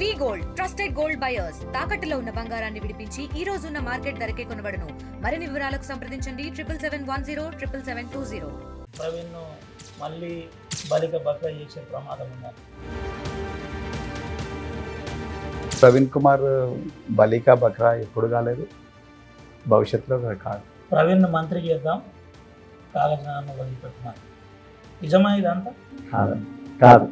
వి gold trusted gold buyers తాకట్టులో ఉన్న బంగారాన్ని విడిపించి ఈ రోజు ఉన్న మార్కెట్ ధరకే కొనబడును. మరిన్ని వివరాలకు సంప్రదించండి 7710 ప్రవీణ్ మళ్ళీ బలిక బక్రా చేసే ప్రమాదం ఉందని ప్రవీణ్ కుమార్ బలికా బక్రా ఎప్పుడు కాలేదు, భవిష్యత్తులో కాదు. ప్రవీణ్ మంత్రి చేద్దాం కాగజ్ఞానాన్ని వదిలిపెట్టున్నాను. నిజమా ఇదంతా? కాదు.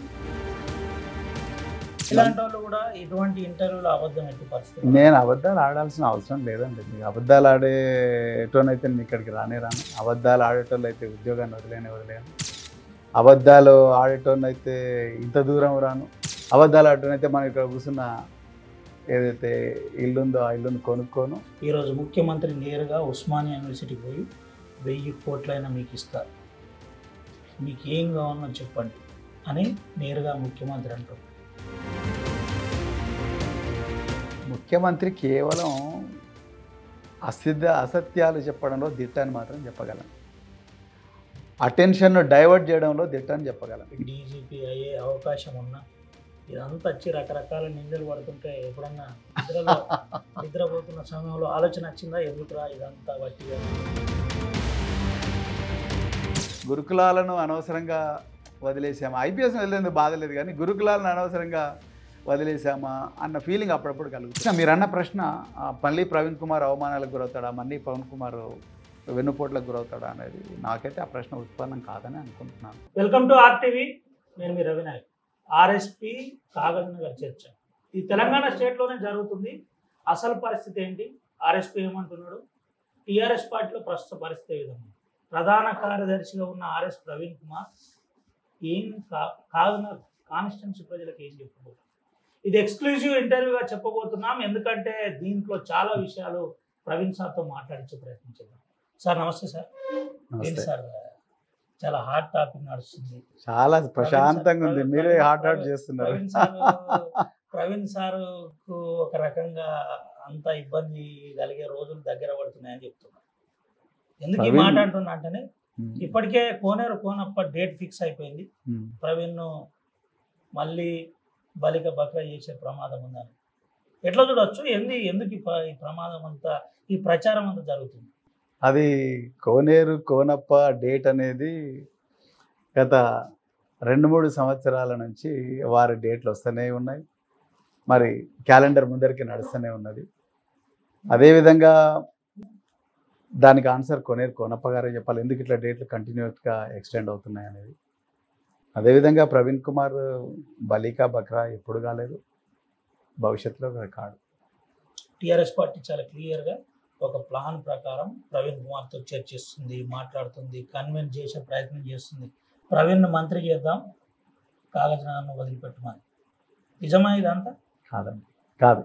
ఇలాంటి వాళ్ళు కూడా ఇటువంటి ఇంటర్వ్యూలో అబద్ధం ఎట్టి పరిస్థితి. నేను అబద్ధాలు ఆడాల్సిన అవసరం లేదండి. మీకు అబద్ధాలు ఆడేటోనైతే నేను ఇక్కడికి రాను. అబద్ధాలు ఆడేటోళ్ళు అయితే ఉద్యోగాన్ని వదిలేను. అబద్ధాలు ఆడేటోనైతే ఇంత దూరం రాను. అబద్ధాలు ఆడటోనైతే మనం ఇక్కడ కూర్చున్న ఏదైతే ఇల్లు ఉందో ఆ ఇల్లుని కొనుక్కోను. ఈరోజు ముఖ్యమంత్రి నేరుగా ఉస్మానియా యూనివర్సిటీకి పోయి 1000 కోట్లైనా మీకు ఇస్తారు, మీకు ఏం కావాలో చెప్పండి అని నేరుగా ముఖ్యమంత్రి అంటారు. ముఖ్యమంత్రి కేవలం అసత్యాలు చెప్పడంలో దిట్ట అని మాత్రం చెప్పగలను. అటెన్షన్ను డైవర్ట్ చేయడంలో దిట్ట అని చెప్పగలను. డీజీపీ అయ్యే అవకాశం ఉన్నా ఇదంతా వచ్చి రకరకాల నిందలు పడుతుంటే ఎప్పుడన్నా నిద్రపోతున్న సమయంలో ఆలోచన వచ్చిందా, ఎందుకురా ఇదంతా బట్టి? గురుకులాలను అనవసరంగా వదిలేసామా, ఐపీఎస్ వదిలేందుకు బాధ లేదు, కానీ గురుకులాలను అనవసరంగా వదిలేసామా అన్న ఫీలింగ్ అప్పుడప్పుడు కలుగుతుంది. మీరు అన్న ప్రశ్న, మళ్ళీ ప్రవీణ్ కుమార్ అవమానాలకు గురవుతాడా, మళ్ళీ ప్రవీణ్ కుమార్ వెన్నుపోట్లకు గురవుతాడా అనేది నాకైతే ఆ ప్రశ్న ఉత్పన్నం కాదని అనుకుంటున్నాను. Welcome to RTV. నేను మీ రవినాయక్. ఆర్ఎస్పీ కాగజ్నగర్ చర్చ ఈ తెలంగాణ స్టేట్లోనే జరుగుతుంది. అసలు పరిస్థితి ఏంటి, ఆర్ఎస్పీ ఏమంటున్నాడు, టీఆర్ఎస్ పార్టీలో ప్రస్తుత పరిస్థితి ఏ విధంగా, ప్రధాన కార్యదర్శిగా ఉన్న ఆర్ఎస్ ప్రవీణ్ కుమార్ ఏం కాగజ్నగర్ కాన్స్టిట్యున్సీ ప్రజలకు ఏం చెప్పబోతున్నారు, ఇది ఎక్స్క్లూజివ్ ఇంటర్వ్యూగా చెప్పబోతున్నాం. ఎందుకంటే దీంట్లో చాలా విషయాలు ప్రవీణ్ సార్తో మాట్లాడించే ప్రయత్నం చేద్దాం. సార్ నమస్తే. సార్ ఏంటి సార్, చాలా హాట్ టాపిక్ నడుస్తుంది, చాలా ప్రశాంతంగా ఉంది, మీరే హాట్ చేస్తున్నారు. ప్రవీణ్ సార్ ఒక రకంగా అంత ఇబ్బంది కలిగే రోజులు దగ్గర పడుతున్నాయని చెప్తున్నారు. ఎందుకు ఈ మాట అంటున్నా అంటేనే ఇప్పటికే కోనప్ప డేట్ ఫిక్స్ అయిపోయింది. ప్రవీణ్ మళ్ళీ బలిక బక్రా చేసే ప్రమాదం ఉందని ఎట్లా చూడవచ్చు? ఎందుకు ఈ ప్రమాదం అంతా, ఈ ప్రచారం అంతా జరుగుతుంది? అది కోనప్ప డేట్ అనేది గత 2-3 సంవత్సరాల నుంచి వారి డేట్లు వస్తూనే ఉన్నాయి. మరి క్యాలెండర్ ముందరికి నడుస్తూనే ఉన్నది. అదేవిధంగా దానికి ఆన్సర్ కోనప్ప గారే చెప్పాలి, ఎందుకు ఇట్లా డేట్లు కంటిన్యూస్గా ఎక్స్టెండ్ అవుతున్నాయి అనేది. అదేవిధంగా ప్రవీణ్ కుమార్ బలికా బక్రా ఎప్పుడు కాలేదు, భవిష్యత్తులో కాదు. టీఆర్ఎస్ పార్టీ చాలా క్లియర్గా ఒక ప్లాన్ ప్రకారం ప్రవీణ్ కుమార్తో చర్చిస్తుంది, మాట్లాడుతుంది, కన్విన్స్ చేసే ప్రయత్నం చేస్తుంది. ప్రవీణ్ మంత్రి చేద్దాం కాగజ్ఞానాన్ని వదిలిపెట్టమని. నిజమా ఇదంతా? కాదు.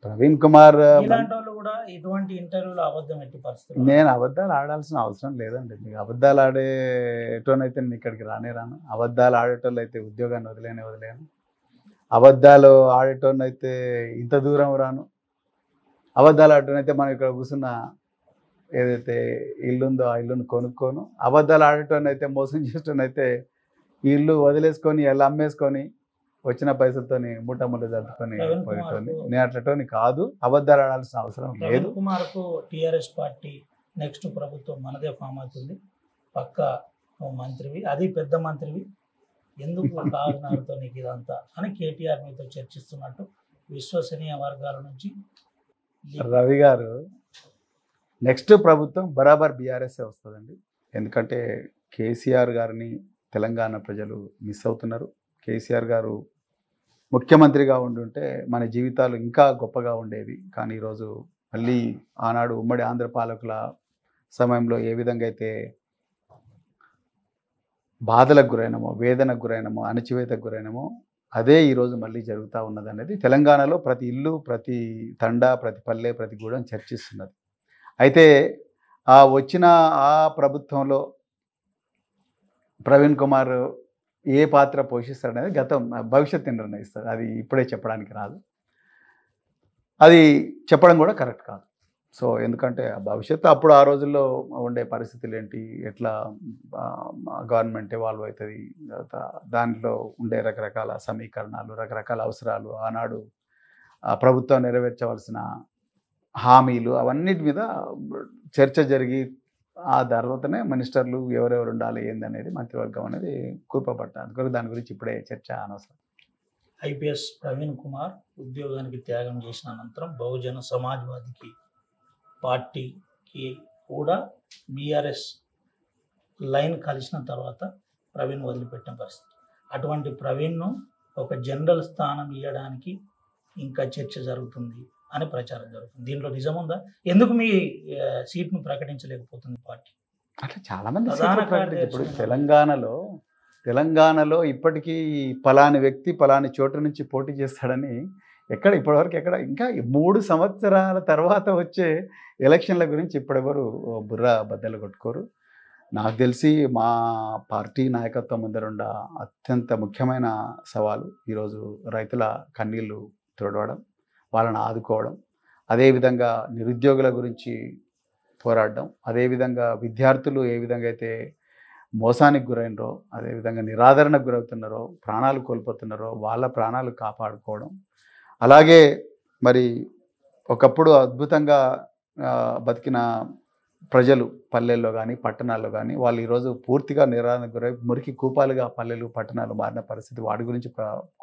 ప్రవీణ్ కుమార్ ఇలాంటి వాళ్ళు కూడా ఇటువంటి ఇంటర్వ్యూలో అబద్ధం ఎట్టి పరిస్థితి. నేను అబద్ధాలు ఆడాల్సిన అవసరం లేదండి. మీకు అబద్ధాలు ఆడేటోనైతే నేను ఇక్కడికి రాను. అబద్ధాలు ఆడేటోళ్ళు అయితే ఉద్యోగాన్ని వదిలేను. అబద్ధాలు ఆడేటోనైతే ఇంత దూరం రాను. అబద్ధాలు ఆడటోనైతే మనం ఇక్కడ కూర్చున్న ఏదైతే ఇల్లు ఉందో ఆ ఇల్లుని కొనుక్కోను. అబద్ధాలు ఆడటోనైతే, మోసం చేసేటోనైతే ఈ ఇల్లు వదిలేసుకొని ఎలా అమ్మేసుకొని వచ్చిన పైసలతోని మూటములు జరుపుకొని పోయేటోని. నేను అట్లటోని కాదు, అబద్ధాలు ఆడాల్సిన అవసరం లేదు. ప్రవీణ్ కుమార్కు టీఆర్ఎస్ పార్టీ నెక్స్ట్ ప్రభుత్వం మనదే ఫామ్ అవుతుంది, పక్క మంత్రివి, అది పెద్ద మంత్రివి, ఎందుకు కాగజ్నగర్తో నీకు ఇదంతా అని కేటీఆర్ మీతో చర్చిస్తున్నట్టు విశ్వసనీయ వర్గాల నుంచి. రవి గారు, నెక్స్ట్ ప్రభుత్వం బరాబర్ బీఆర్ఎస్ఏ వస్తుందండి. ఎందుకంటే కేసీఆర్ గారిని తెలంగాణ ప్రజలు మిస్ అవుతున్నారు. కేసీఆర్ గారు ముఖ్యమంత్రిగా ఉండుంటే మన జీవితాలు ఇంకా గొప్పగా ఉండేవి. కానీ ఈరోజు మళ్ళీ ఆనాడు ఉమ్మడి ఆంధ్ర పాలకుల సమయంలో ఏ విధంగా అయితే బాధలకు గురైనమో, వేదనకు గురైనమో, అణచివేతకు గురైనమో, అదే ఈరోజు మళ్ళీ జరుగుతూ ఉన్నది అనేది తెలంగాణలో ప్రతి ఇల్లు, ప్రతి తండా, ప్రతి పల్లె, ప్రతి గూడెం చర్చిస్తున్నది. అయితే వచ్చిన ఆ ప్రభుత్వంలో ప్రవీణ్ కుమార్ ఏ పాత్ర పోషిస్తాడనేది భవిష్యత్తు నిర్ణయిస్తుంది. అది ఇప్పుడే చెప్పడానికి రాదు, అది చెప్పడం కూడా కరెక్ట్ కాదు. సో ఎందుకంటే ఆ భవిష్యత్తు అప్పుడు ఆ రోజుల్లో ఉండే పరిస్థితులు ఏంటి, ఎట్లా గవర్నమెంట్ ఇవాల్వ్ అవుతుంది, తర్వాత దాంట్లో ఉండే రకరకాల సమీకరణాలు, రకరకాల అవసరాలు, ఆనాడు ప్రభుత్వం నెరవేర్చవలసిన హామీలు, అవన్నిటి మీద చర్చ జరిగి ఆ తర్వాతనే మినిస్టర్లు ఎవరెవరు ఉండాలి ఏందనేది మంత్రివర్గం అనేది కూర్పబట్టారు. అందుకొరకు దాని గురించి ఇప్పుడే చర్చ అనవసరం. ఐపీఎస్ ప్రవీణ్ కుమార్ ఉద్యోగానికి త్యాగం చేసిన అనంతరం బహుజన సమాజ్వాదీకి పార్టీకి కూడా బీఆర్ఎస్ లైన్ కలిసిన తర్వాత ప్రవీణ్ వదిలిపెట్టిన పరిస్థితి. అటువంటి ప్రవీణ్ను ఒక జనరల్ స్థానం ఇవ్వడానికి ఇంకా చర్చ జరుగుతుంది అని ప్రచారం జరుగుతుంది. దీంట్లో నిజముందా? ఎందుకు మీ సీట్ను ప్రకటించలేకపోతుంది పార్టీ? అట్లా చాలామంది ప్రధాన ఇప్పుడు తెలంగాణలో ఇప్పటికీ పలాని వ్యక్తి పలాని చోటు నుంచి పోటీ చేస్తాడని ఇప్పటివరకు ఇంకా 3 సంవత్సరాల తర్వాత వచ్చే ఎలక్షన్ల గురించి ఇప్పుడెవరు బుర్ర బద్దలు కొట్టుకోరు. నాకు తెలిసి మా పార్టీ నాయకత్వం ముందరుండ అత్యంత ముఖ్యమైన సవాలు ఈరోజు రైతుల కన్నీళ్లు తుడవడం, వాళ్ళని ఆదుకోవడం, అదేవిధంగా నిరుద్యోగుల గురించి పోరాడడం, అదేవిధంగా విద్యార్థులు ఏ విధంగా అయితే మోసానికి గురైనరో, అదేవిధంగా నిరాదరణకు గురవుతున్నారో, ప్రాణాలు కోల్పోతున్నారో వాళ్ళ ప్రాణాలు కాపాడుకోవడం, అలాగే మరి ఒకప్పుడు అద్భుతంగా బతికిన ప్రజలు పల్లెల్లో కానీ పట్టణాల్లో కానీ వాళ్ళు ఈరోజు పూర్తిగా నిరాదరణకు గురై మురికి కూపాలుగా పల్లెలు పట్టణాలు మారిన పరిస్థితి, వాటి గురించి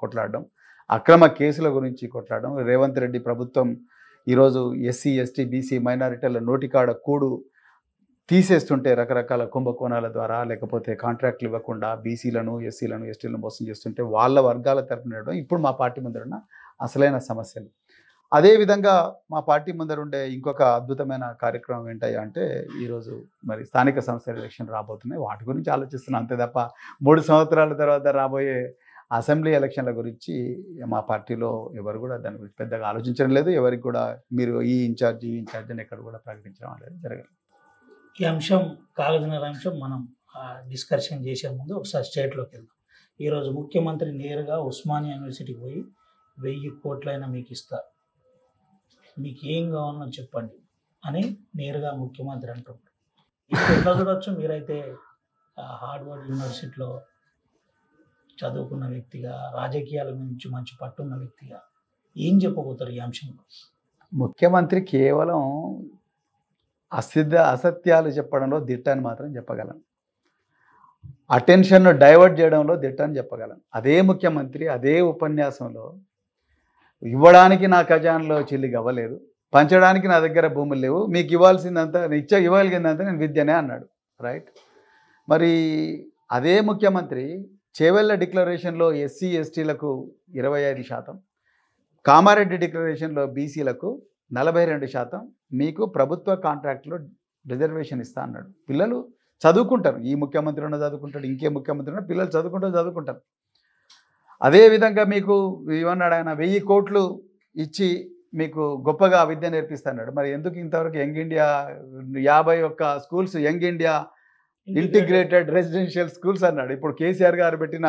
కొట్లాడడం, అక్రమ కేసుల గురించి కొట్లాడడం. రేవంత్ రెడ్డి ప్రభుత్వం ఈరోజు ఎస్సీ ఎస్టీ బీసీ మైనారిటీల నోటికాడ కూడు తీసేస్తుంటే రకరకాల కుంభకోణాల ద్వారా, లేకపోతే కాంట్రాక్ట్లు ఇవ్వకుండా బీసీలను ఎస్సీలను ఎస్టీలను మోసం చేస్తుంటే వాళ్ళ వర్గాల తరపున ఇప్పుడు మా పార్టీ ముందరున్న అసలైన సమస్యలు. అదేవిధంగా మా పార్టీ ముందరుండే ఇంకొక అద్భుతమైన కార్యక్రమం ఏంటయ్యా అంటే ఈరోజు మరి స్థానిక సంస్థల ఎలక్షన్ రాబోతున్నాయి, వాటి గురించి ఆలోచిస్తున్నాం అంతే తప్ప 3 సంవత్సరాల తర్వాత రాబోయే అసెంబ్లీ ఎలక్షన్ల గురించి మా పార్టీలో ఎవరు కూడా దాని గురించి పెద్దగా ఆలోచించడం లేదు. ఎవరికి కూడా మీరు ఈ ఇన్ఛార్జ్ అని ఎక్కడ కూడా ప్రకటించడం అనేది జరగదు. ఈ అంశం కాగజనగర్ అంశం మనం డిస్కషన్ చేసే ముందు ఒకసారి స్టేట్లోకి వెళ్దాం. ఈరోజు ముఖ్యమంత్రి నేరుగా ఉస్మానియా యూనివర్సిటీకి పోయి 1000 కోట్లైనా మీకు ఇస్తారు, మీకు ఏం కావాలో చెప్పండి అని నేరుగా ముఖ్యమంత్రి అంటున్నారు. ఇప్పుడు ఎట్లా చూడవచ్చు, మీరైతే హార్వర్డ్ యూనివర్సిటీలో చదువుకున్న వ్యక్తిగా, రాజకీయాల గురించి మంచి పట్టున్న వ్యక్తిగా ఏం చెప్పబోతారు ఈ అంశంలో? ముఖ్యమంత్రి కేవలం అసత్యాలు చెప్పడంలో దిట్ట అని మాత్రం చెప్పగలను, అటెన్షన్ను డైవర్ట్ చేయడంలో దిట్ట అని చెప్పగలను. అదే ముఖ్యమంత్రి అదే ఉపన్యాసంలో ఇవ్వడానికి నా ఖజానాలో చిల్లిగా అవ్వలేదు, పంచడానికి నా దగ్గర భూములు లేవు, మీకు ఇవ్వాల్సిందంతా ఇవ్వగలిగిందంతా నేను విద్యనే అన్నాడు. రైట్. మరి అదే ముఖ్యమంత్రి చేవెళ్ళ డిక్లరేషన్లో ఎస్సీ ఎస్టీలకు 25%, కామారెడ్డి డిక్లరేషన్లో బీసీలకు 42% మీకు ప్రభుత్వ కాంట్రాక్ట్లో రిజర్వేషన్ ఇస్తా అన్నాడు. పిల్లలు చదువుకుంటారు, ఈ ముఖ్యమంత్రి ఉన్న చదువుకుంటాడు, ఇంకే ముఖ్యమంత్రి ఉన్న పిల్లలు చదువుకుంటారు. అదేవిధంగా మీకు ఏమన్నాడు ఆయన, 1000 కోట్లు ఇచ్చి మీకు గొప్పగా విద్య నేర్పిస్తాడు. మరి ఎందుకు ఇంతవరకు young India 51 schools young India integrated residential schools అన్నాడు. ఇప్పుడు కేసీఆర్ గారు పెట్టిన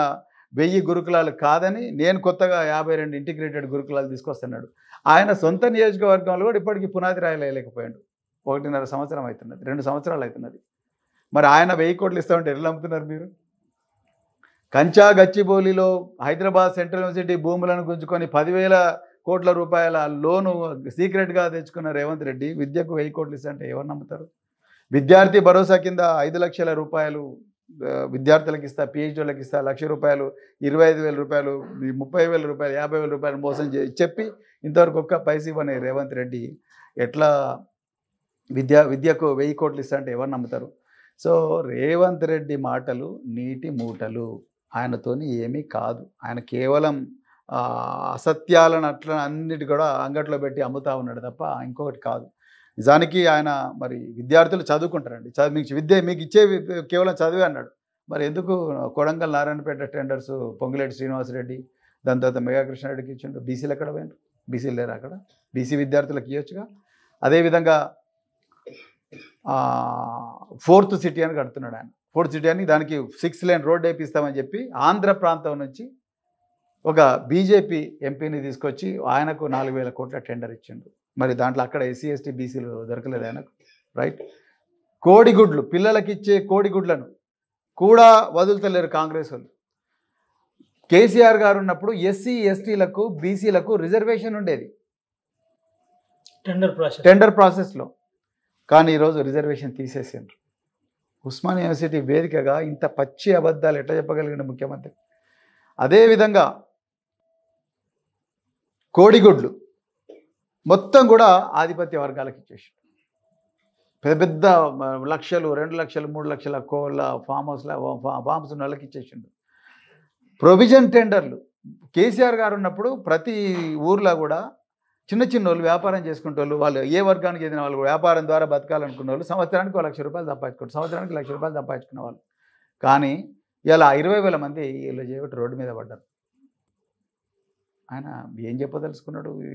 1000 గురుకులాలు కాదని నేను కొత్తగా 52 ఇంటిగ్రేటెడ్ గురుకులాలు తీసుకొస్తున్నాడు. ఆయన సొంత నియోజకవర్గంలో కూడా ఇప్పటికీ పునాది రాయలేకపోయాడు. 1.5 సంవత్సరం అవుతున్నది, 2 సంవత్సరాలు అవుతున్నది. మరి ఆయన 1000 కోట్లు ఇస్తామంటే ఎట్లా అమ్ముతున్నారు మీరు? కంచా గచ్చిబౌలిలో హైదరాబాద్ సెంట్రల్ యూనివర్సిటీ భూములను గుంజుకొని 10,000 కోట్ల రూపాయల లోను సీక్రెట్గా తెచ్చుకున్న రేవంత్ రెడ్డి విద్యకు 1000 కోట్లు ఇస్తుంటే ఎవరు నమ్ముతారు? విద్యార్థి భరోసా కింద 5 లక్షల రూపాయలు విద్యార్థులకు ఇస్తా, పిహెచ్డీలకు ఇస్తా, 1 లక్ష రూపాయలు, 25,000 రూపాయలు, 30,000 రూపాయలు, 50,000 రూపాయలు మోసం చెప్పి ఇంతవరకు ఒక్క పైసా ఇవ్వని రేవంత్ రెడ్డి ఎట్లా విద్యకు 1000 కోట్లు ఇస్తా అంటే ఎవరు నమ్ముతారు? సో రేవంత్ రెడ్డి మాటలు నీటి మూటలు, ఆయనతోని ఏమీ కాదు. ఆయన కేవలం అసత్యాలను అట్లా అన్నిటి కూడా అంగట్లో పెట్టి అమ్ముతా ఉన్నాడు తప్ప ఇంకొకటి కాదు. నిజానికి ఆయన మరి విద్యార్థులు చదువుకుంటారండి, మీకు ఇచ్చే కేవలం చదివే అన్నాడు. మరి ఎందుకు కొడంగల్ నారాయణపేట టెండర్స్ పొంగులేటి శ్రీనివాసరెడ్డి, దాని తర్వాత మెగా కృష్ణారెడ్డికి ఇచ్చిండు? బీసీలు ఎక్కడ పోయిండు? బీసీలు లేరు అక్కడ? బీసీ విద్యార్థులకు ఇవ్వచ్చుగా. అదేవిధంగా 4th సిటీ అని కడుతున్నాడు ఆయన. 4th సిటీ అని దానికి 6 లేన్ రోడ్ వేపిస్తామని చెప్పి ఆంధ్ర ప్రాంతం నుంచి ఒక బీజేపీ ఎంపీని తీసుకొచ్చి ఆయనకు 4,000 కోట్ల టెండర్ ఇచ్చిండు. మరి దాంట్లో అక్కడ ఎస్సీ ఎస్టీ బీసీలు దొరకలేదు ఆయనకు, రైట్? కోడిగుడ్లు, పిల్లలకి ఇచ్చే కోడిగుడ్లను కూడా వదులుతలేరు కాంగ్రెస్ వాళ్ళు. కేసీఆర్ గారు ఉన్నప్పుడు ఎస్సీ ఎస్టీలకు బీసీలకు రిజర్వేషన్ ఉండేది టెండర్ ప్రాసెస్లో, కానీ ఈరోజు రిజర్వేషన్ తీసేసిండ్రు. ఉస్మానియా యూనివర్సిటీ వేదికగా ఇంత పచ్చి అబద్ధాలు ఎట్లా చెప్పగలిగిన ముఖ్యమంత్రి? అదేవిధంగా కోడిగుడ్లు మొత్తం కూడా ఆధిపత్య వర్గాలకు ఇచ్చేసి పెద్ద పెద్ద లక్షలు, 2 లక్షలు, 3 లక్షల కోళ్ళ ఫామ్స్ ఉన్న వాళ్ళకి ఇచ్చేసిండు. ప్రొవిజన్ టెండర్లు కేసీఆర్ గారు ఉన్నప్పుడు ప్రతి ఊర్లో కూడా చిన్న చిన్న వాళ్ళు వ్యాపారం చేసుకుంటే వాళ్ళు ఏ వర్గానికి చెందిన వాళ్ళు వ్యాపారం ద్వారా బతకాలనుకున్న వాళ్ళు సంవత్సరానికి 1 లక్ష రూపాయలు సంపాదించుకుంటారు, సంవత్సరానికి 1 లక్ష రూపాయలు సంపాదించుకునే వాళ్ళు. కానీ ఇలా 20,000 మంది వీళ్ళు చేయబట్టి రోడ్డు మీద పడ్డారు. ఆయన ఏం చెప్పదలుచుకున్నాడు ఈ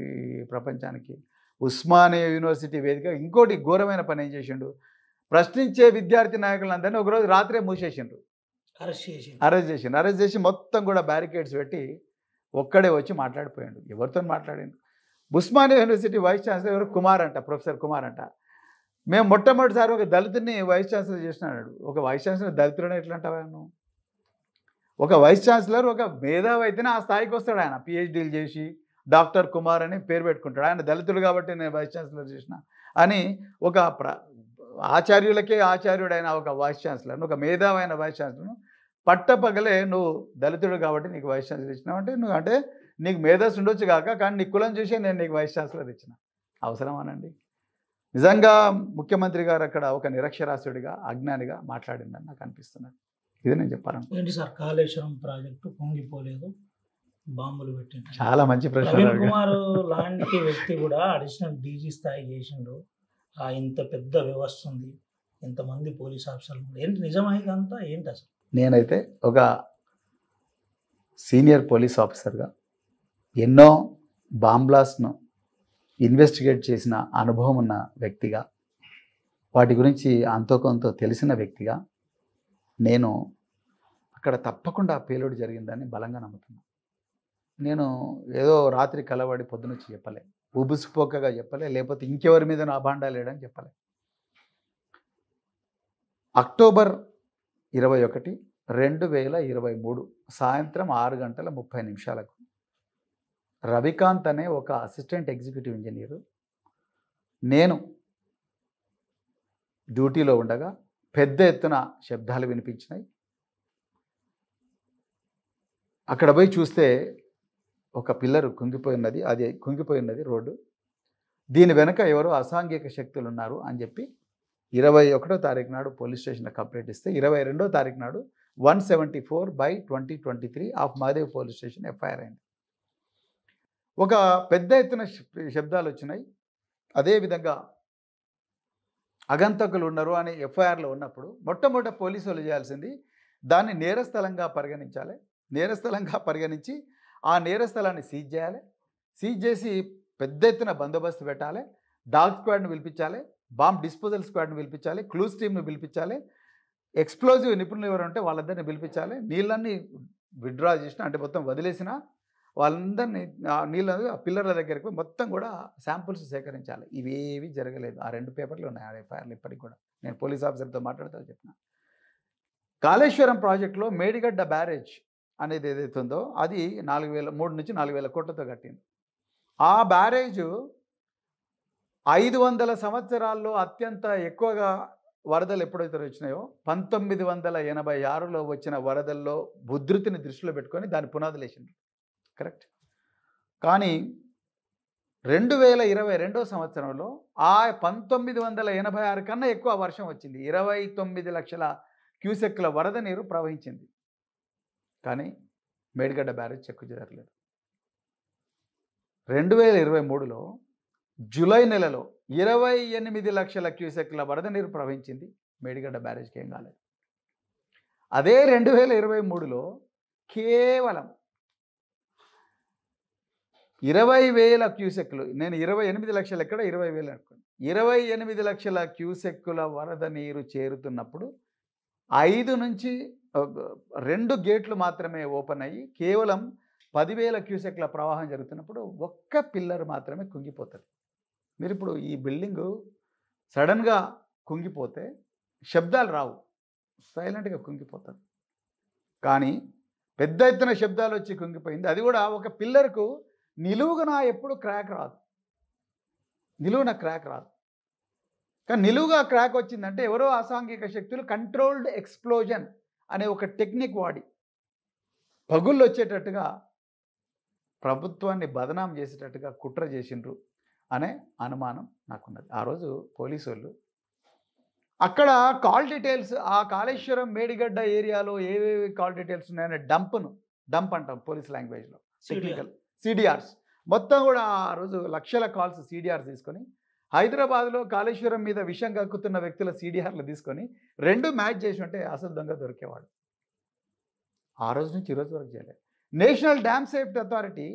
ప్రపంచానికి? ఉస్మానియా యూనివర్సిటీ వేదిక ఇంకోటి ఘోరమైన పని ఏం చేసిండు? ప్రశ్నించే విద్యార్థి నాయకులందరినీ ఒకరోజు రాత్రే మూసేసిండ్రు, అరెస్ట్ చేసి మొత్తం కూడా బ్యారికేడ్స్ పెట్టి ఒక్కడే వచ్చి మాట్లాడిపోయాడు. ఎవరితో మాట్లాడిండు? ఉస్మానియా యూనివర్సిటీ వైస్ ఛాన్సలర్ ఎవరు? కుమార్ అంట, ప్రొఫెసర్ కుమార్ అంట. మేము మొట్టమొదటిసారి ఒక దళితుడిని వైస్ ఛాన్సలర్ చేసినాడు. ఒక వైస్ ఛాన్సలర్ దళితుడని ఎట్లా అంటావా నువ్వు? ఒక వైస్ ఛాన్సలర్ ఒక మేధావి అయితేనే ఆ స్థాయికి వస్తాడు. ఆయన పిహెచ్డీలు చేసి డాక్టర్ కుమార్ అని పేరు పెట్టుకుంటాడు. ఆయన దళితుడు కాబట్టి నేను వైస్ ఛాన్సలర్ చేసిన అని ఒక ఆచార్యులకే ఆచార్యుడైన ఒక వైస్ ఛాన్సలర్ను, ఒక మేధావైన వైస్ ఛాన్సలర్ను పట్టపగలే నువ్వు దళితుడు కాబట్టి నీకు వైస్ ఛాన్సలర్ ఇచ్చినావు అంటే నువ్వు అంటే నీకు మేధస్సు ఉండొచ్చు కాక, కానీ నీ కులం చూసే నేను నీకు వైస్ ఛాన్సలర్ ఇచ్చిన. అవసరమానండి? నిజంగా ముఖ్యమంత్రి గారు అక్కడ ఒక నిరక్షరాస్యుడిగా అజ్ఞానిగా మాట్లాడిందని నాకు అనిపిస్తున్నది. ఇది నేను చెప్పాను. ఏంటి సార్ కాళేశ్వరం ప్రాజెక్టు పొంగిపోలేదు, బాంబులు పెట్టిండు? చాలా మంచి ప్రశ్న. ప్రవీణ్ కుమార్ లాంటి వ్యక్తి కూడా అడిషనల్ డీజీ స్థాయి చేసిండు. ఇంత పెద్ద వ్యవస్థ ఉంది, ఇంతమంది పోలీస్ ఆఫీసర్లు, ఏంటి నిజమైందంతా ఏంటి అసలు? నేనైతే ఒక సీనియర్ పోలీస్ ఆఫీసర్గా ఎన్నో బాంబ్ బ్లాస్ట్ను ఇన్వెస్టిగేట్ చేసిన అనుభవం ఉన్న వ్యక్తిగా, వాటి గురించి అంతో కొంత తెలిసిన వ్యక్తిగా నేను అక్కడ తప్పకుండా పేలుడు జరిగిందని బలంగా నమ్ముతున్నాను. నేను ఏదో రాత్రి కలవడి పొద్దునొచ్చి చెప్పలే, ఉబుసుపోకగా చెప్పలే, లేకపోతే ఇంకెవరి మీద నా అభాండాలు లేడని చెప్పలే. అక్టోబర్ 21, 2023 సాయంత్రం 6:30 రవికాంత్ అనే ఒక అసిస్టెంట్ ఎగ్జిక్యూటివ్ ఇంజనీరు నేను డ్యూటీలో ఉండగా పెద్ద ఎత్తున శబ్దాలు వినిపించినాయి. అక్కడ పోయి చూస్తే ఒక పిల్లర్ కుంగిపోయినది, అది కుంగిపోయినది రోడ్డు. దీని వెనక ఎవరో అసాంఘిక శక్తులు ఉన్నారు అని చెప్పి 21వ తారీఖు నాడు పోలీస్ స్టేషన్లో కంప్లైంట్ ఇస్తే 22వ తారీఖు నాడు 174/2023 ఆఫ్ మాదేవ్ పోలీస్ స్టేషన్ ఎఫ్ఐఆర్ అయింది. ఒక పెద్ద ఎత్తున శబ్దాలు వచ్చినాయి. అదేవిధంగా అగంతకులు ఉన్నారు అని ఎఫ్ఐఆర్లో ఉన్నప్పుడు మొట్టమొదట పోలీసు వాళ్ళు చేయాల్సింది దాన్ని నేరస్థలంగా పరిగణించాలి. నేరస్థలంగా పరిగణించి ఆ నేరస్థలాన్ని సీజ్ చేయాలి. సీజ్ చేసి పెద్ద ఎత్తున బందోబస్తు పెట్టాలి. డాగ్ స్క్వాడ్ను పిలిపించాలి, బాంబ్ డిస్పోజల్ స్క్వాడ్ను పిలిపించాలి, క్లూస్ టీమ్ను పిలిపించాలి, ఎక్స్ప్లోజివ్ నిపుణులు ఎవరు ఉంటే వాళ్ళందరినీ పిలిపించాలి. నీళ్ళన్నీ విత్డ్రా చేసిన అంటే మొత్తం వదిలేసిన వాళ్ళందరినీ నీళ్ళ పిల్లర్ల దగ్గరికి మొత్తం కూడా శాంపుల్స్ సేకరించాలి. ఇవేవి జరగలేదు. ఆ 2 పేపర్లు ఉన్నాయి ఆ ఎఫ్ఐఆర్లు ఇప్పటికి కూడా. నేను పోలీస్ ఆఫీసర్తో మాట్లాడుతూ చెప్పిన. కాళేశ్వరం ప్రాజెక్టులో మేడిగడ్డ బ్యారేజ్ అనేది ఏదైతే ఉందో అది 3 నుంచి 4,000 కోట్లతో కట్టింది. ఆ బ్యారేజు 500 సంవత్సరాల్లో అత్యంత ఎక్కువగా వరదలు ఎప్పుడైతే వచ్చినాయో 1986లో వచ్చిన వరదల్లో ఉధృతిని దృష్టిలో పెట్టుకొని దాని పునాదులు వేసింది. కరెక్ట్. కానీ 2022వ సంవత్సరంలో ఆ 1986 కన్నా ఎక్కువ వర్షం వచ్చింది. 29 లక్షల క్యూసెక్ల వరద నీరు ప్రవహించింది. కానీ మేడిగడ్డ బ్యారేజ్ చెక్కు జరగలేదు. 2023లో జూలై నెలలో 28 లక్షల క్యూసెక్ల వరద నీరు ప్రవహించింది. మేడిగడ్డ బ్యారేజ్కి ఏం కాలేదు. అదే 2023లో కేవలం 20,000 క్యూసెక్లు, నేను 28 లక్షలు ఎక్కడ 20,000 అనుకోండి, 28 లక్షల క్యూసెక్కుల వరద నీరు చేరుతున్నప్పుడు 5 నుంచి 2 గేట్లు మాత్రమే ఓపెన్ అయ్యి కేవలం 10,000 క్యూసెక్ల ప్రవాహం జరుగుతున్నప్పుడు ఒక్క పిల్లర్ మాత్రమే కుంగిపోతుంది. మీరు ఇప్పుడు ఈ బిల్డింగు సడన్గా కుంగిపోతే శబ్దాలు రావు, సైలెంట్గా కుంగిపోతుంది. కానీ పెద్ద ఎత్తున శబ్దాలు వచ్చి కుంగిపోయింది. అది కూడా ఒక పిల్లర్కు నిలువుగా ఎప్పుడు క్రాక్ రాదు, నిలువున క్రాక్ రాదు. కానీ నిలువుగా క్రాక్ వచ్చిందంటే ఎవరో అసాంఘిక శక్తులు కంట్రోల్డ్ ఎక్స్ప్లోజన్ అనే ఒక టెక్నిక్ వాడి పగుళ్ళు వచ్చేటట్టుగా ప్రభుత్వాన్ని బదనాం చేసేటట్టుగా కుట్ర చేసిండ్రు అనే అనుమానం నాకున్నది. ఆ రోజు పోలీసు వాళ్ళు అక్కడ కాల్ డీటెయిల్స్, ఆ కాళేశ్వరం మేడిగడ్డ ఏరియాలో ఏవేవి కాల్ డీటెయిల్స్ ఉన్నాయనే డంప్ అంటాం పోలీస్ లాంగ్వేజ్లో, టెక్నికల్ సిడిఆర్స్ మొత్తం కూడా ఆ రోజు లక్షల కాల్స్ సిడిఆర్ తీసుకొని హైదరాబాద్లో కాళేశ్వరం మీద విషం కక్కుతున్న వ్యక్తుల సిడిఆర్లు తీసుకొని 2 మ్యాచ్ చేసి ఉంటే అసలు దొంగ దొరికేవాడు. ఆ రోజు నుంచి ఈ రోజు వరకు చేయలేదు. National dam safety authority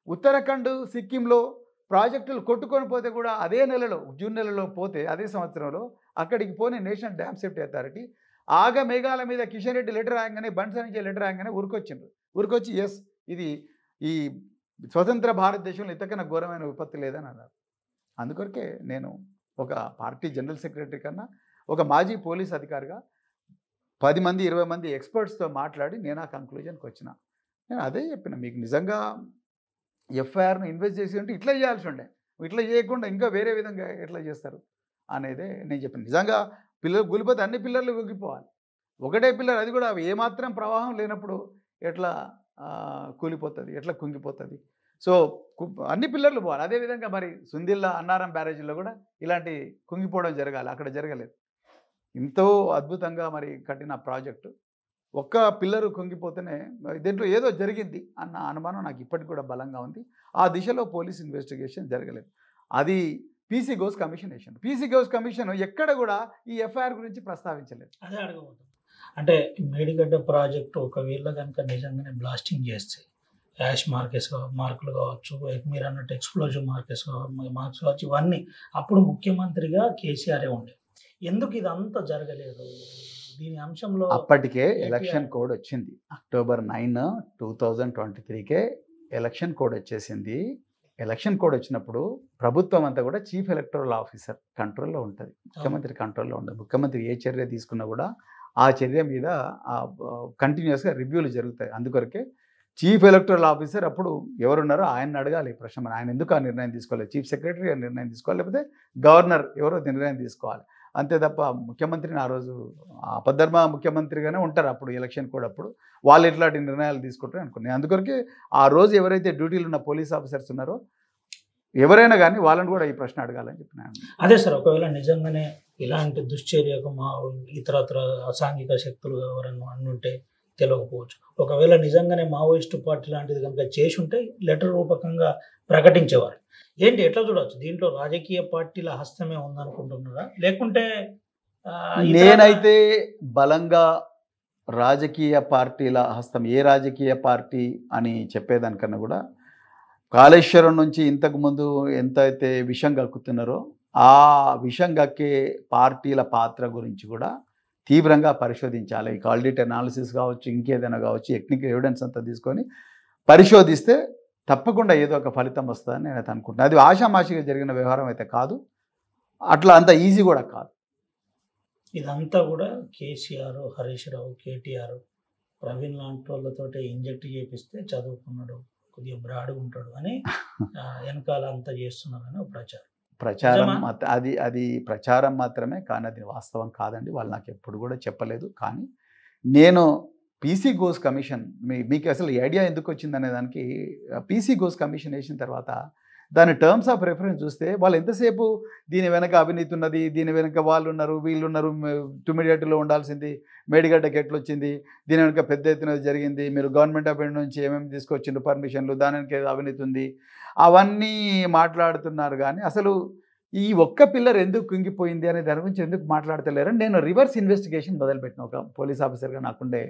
Uttarakhand, సిక్కింలో ప్రాజెక్టులు కొట్టుకొని పోతే కూడా అదే నెలలో, జూన్ నెలలో పోతే అదే సంవత్సరంలో అక్కడికి పోని నేషనల్ డ్యామ్ సేఫ్టీ అథారిటీ ఆగ మేఘాల మీద కిషన్ రెడ్డి లెటర్ రాగానే, బన్సా నుంచి లెటర్ రాగానే ఉరికొచ్చి ఎస్ ఇది ఈ స్వతంత్ర భారతదేశంలో ఇంతకన్నా ఘోరమైన విపత్తు లేదని అన్నారు. అందుకొరకే నేను ఒక పార్టీ జనరల్ సెక్రటరీ కన్నా ఒక మాజీ పోలీస్ అధికారిగా 10 మంది 20 మంది ఎక్స్పర్ట్స్తో మాట్లాడి నేను ఆ కంక్లూజన్కి వచ్చిన. నేను అదే చెప్పిన, మీకు నిజంగా ఎఫ్ఐఆర్ను ఇన్వెస్ట్ చేసి ఉంటే ఇట్లా చేయాల్సి ఉండే, ఇట్లా చేయకుండా ఇంకా వేరే విధంగా ఎట్లా చేస్తారు అనేదే నేను చెప్పాను. నిజంగా పిల్లలు కూలిపోతే అన్ని పిల్లర్లు కూలిపోవాలి, ఒకటే పిల్లర్, అది కూడా ఏమాత్రం ప్రవాహం లేనప్పుడు ఎట్లా కూలిపోతుంది, ఎట్లా కుంగిపోతుంది. సో అన్ని పిల్లర్లు పోవాలి. అదేవిధంగా మరి సుందిల్లా అన్నారం బ్యారేజీలో కూడా ఇలాంటి కుంగిపోవడం జరగాలి, అక్కడ జరగలేదు. ఎంతో అద్భుతంగా మరి కట్టిన ప్రాజెక్టు ఒక్క పిల్లరు కుంగిపోతేనే దీంట్లో ఏదో జరిగింది అన్న అనుమానం నాకు ఇప్పటికి కూడా బలంగా ఉంది. ఆ దిశలో పోలీస్ ఇన్వెస్టిగేషన్ జరగలేదు. అది పీసీ ఘోష్ కమిషన్ వేసాను. పీసీ ఘోష్ కమిషన్ ఎక్కడ కూడా ఈ ఎఫ్ఐఆర్ గురించి ప్రస్తావించలేదు. అదే అడగబోతుంది. అంటే మేడిగడ్డ ప్రాజెక్టు ఒకవేళ కనుక నిజంగానే బ్లాస్టింగ్ చేస్తే యాష్ మార్కులు కావచ్చు, మీరు అన్నట్టు ఎక్స్ప్లోజివ్ మార్క్స్ కావచ్చు, ఇవన్నీ అప్పుడు ముఖ్యమంత్రిగా కేసీఆరే ఉండే. ఎందుకు ఇదంతా జరగలేదు? దీని అంశంలో అప్పటికే ఎలక్షన్ కోడ్ వచ్చింది. అక్టోబర్ 9, 2023కే ఎలక్షన్ కోడ్ వచ్చేసింది. ఎలక్షన్ కోడ్ వచ్చినప్పుడు ప్రభుత్వం అంతా కూడా చీఫ్ ఎలక్టరల్ ఆఫీసర్ కంట్రోల్లో ఉంటుంది, ముఖ్యమంత్రి కంట్రోల్లో ఉండదు. ముఖ్యమంత్రి ఏ చర్య తీసుకున్నా కూడా ఆ చర్య మీద కంటిన్యూస్గా రివ్యూలు జరుగుతాయి. అందుకొరకే చీఫ్ ఎలక్టరల్ ఆఫీసర్ అప్పుడు ఎవరున్నారో ఆయన్ని అడగాలి ప్రశ్న. ఆయన ఎందుకు ఆ నిర్ణయం తీసుకోవాలి? చీఫ్ సెక్రటరీ గారు నిర్ణయం తీసుకోవాలి, లేకపోతే గవర్నర్ ఎవరో నిర్ణయం తీసుకోవాలి. అంతే తప్ప ముఖ్యమంత్రిని ఆ రోజు అపధర్మ ముఖ్యమంత్రిగానే ఉంటారు అప్పుడు ఎలక్షన్ కూడా. అప్పుడు వాళ్ళు ఎట్లాంటి నిర్ణయాలు తీసుకుంటారు అనుకున్నాను. అందుకొరకే ఆ రోజు ఎవరైతే డ్యూటీలు ఉన్న పోలీస్ ఆఫీసర్స్ ఉన్నారో ఎవరైనా కానీ వాళ్ళని కూడా ఈ ప్రశ్న అడగాలని చెప్పినాను. అదే సార్, ఒకవేళ నిజంగానే ఇలాంటి దుశ్చర్యకు ఇతరత్ర అసాంఘిక శక్తులు ఎవరన్నా అన్నుంటే తెలియకపోవచ్చు. ఒకవేళ నిజంగానే మావోయిస్టు పార్టీ లాంటిది కనుక చేసి ఉంటే లెటర్ రూపకంగా ప్రకటించేవారు. ఏంటి ఎట్లా చూడవచ్చు? దీంట్లో రాజకీయ పార్టీల హస్తమే ఉందనుకుంటున్నారా, లేకుంటే నేనైతే బలంగా రాజకీయ పార్టీల హస్తం, ఏ రాజకీయ పార్టీ అని చెప్పేదానికన్నా కూడా కాళేశ్వరం నుంచి ఇంతకుముందు ఎంతైతే విషం కక్కుతున్నారో ఆ విషం కక్కే పార్టీల పాత్ర గురించి కూడా తీవ్రంగా పరిశోధించాలి. ఈ కాల్డిట్ అనాలిసిస్ కావచ్చు, ఇంకేదైనా కావచ్చు, టెక్నికల్ ఎవిడెన్స్ అంతా తీసుకొని పరిశోధిస్తే తప్పకుండా ఏదో ఒక ఫలితం వస్తుందని నేను అయితే అనుకుంటున్నాను. అది ఆషామాషిగా జరిగిన వ్యవహారం అయితే కాదు, అట్లా అంత ఈజీ కూడా కాదు. ఇదంతా కూడా కేసీఆర్, హరీష్ రావు, కేటీఆర్, ప్రవీణ్ లాంటి వాళ్ళతో ఇంజెక్ట్ చేపిస్తే చదువుకున్నాడు, కొద్దిగా బ్రాడ్గా ఉంటాడు అని వెనకాల అంతా చేస్తున్నారని ప్రచారం. అది ప్రచారం మాత్రమే, కానీ అది వాస్తవం కాదండి. వాళ్ళు నాకు ఎప్పుడు కూడా చెప్పలేదు. కానీ నేను పీసీ ఘోష్ కమిషన్, మీకు అసలు ఐడియా ఎందుకు వచ్చిందనే దానికి పీసీ ఘోష్ కమిషన్ వేసిన తర్వాత దాని టర్మ్స్ ఆఫ్ రెఫరెన్స్ చూస్తే వాళ్ళు ఎంతసేపు దీని వెనక అవినీతి ఉన్నది, దీని వెనక వాళ్ళు ఉన్నారు, వీళ్ళు ఉన్నారు, టుమిడియట్లో ఉండాల్సింది మేడిగడ్డకి ఎట్లొచ్చింది, దీని వెనక పెద్ద ఎత్తున జరిగింది, మీరు గవర్నమెంట్ ఆఫ్ ఇండియా నుంచి ఏమేమి తీసుకొచ్చిండ్రు పర్మిషన్లు, దాని వెనక ఏదో అవినీతి ఉంది, అవన్నీ మాట్లాడుతున్నారు. కానీ అసలు ఈ ఒక్క పిల్లర్ ఎందుకు కుంగిపోయింది అనే దాని గురించి ఎందుకు మాట్లాడతలేరని నేను రివర్స్ ఇన్వెస్టిగేషన్ మొదలుపెట్టిన. ఒక పోలీస్ ఆఫీసర్గా నాకుండే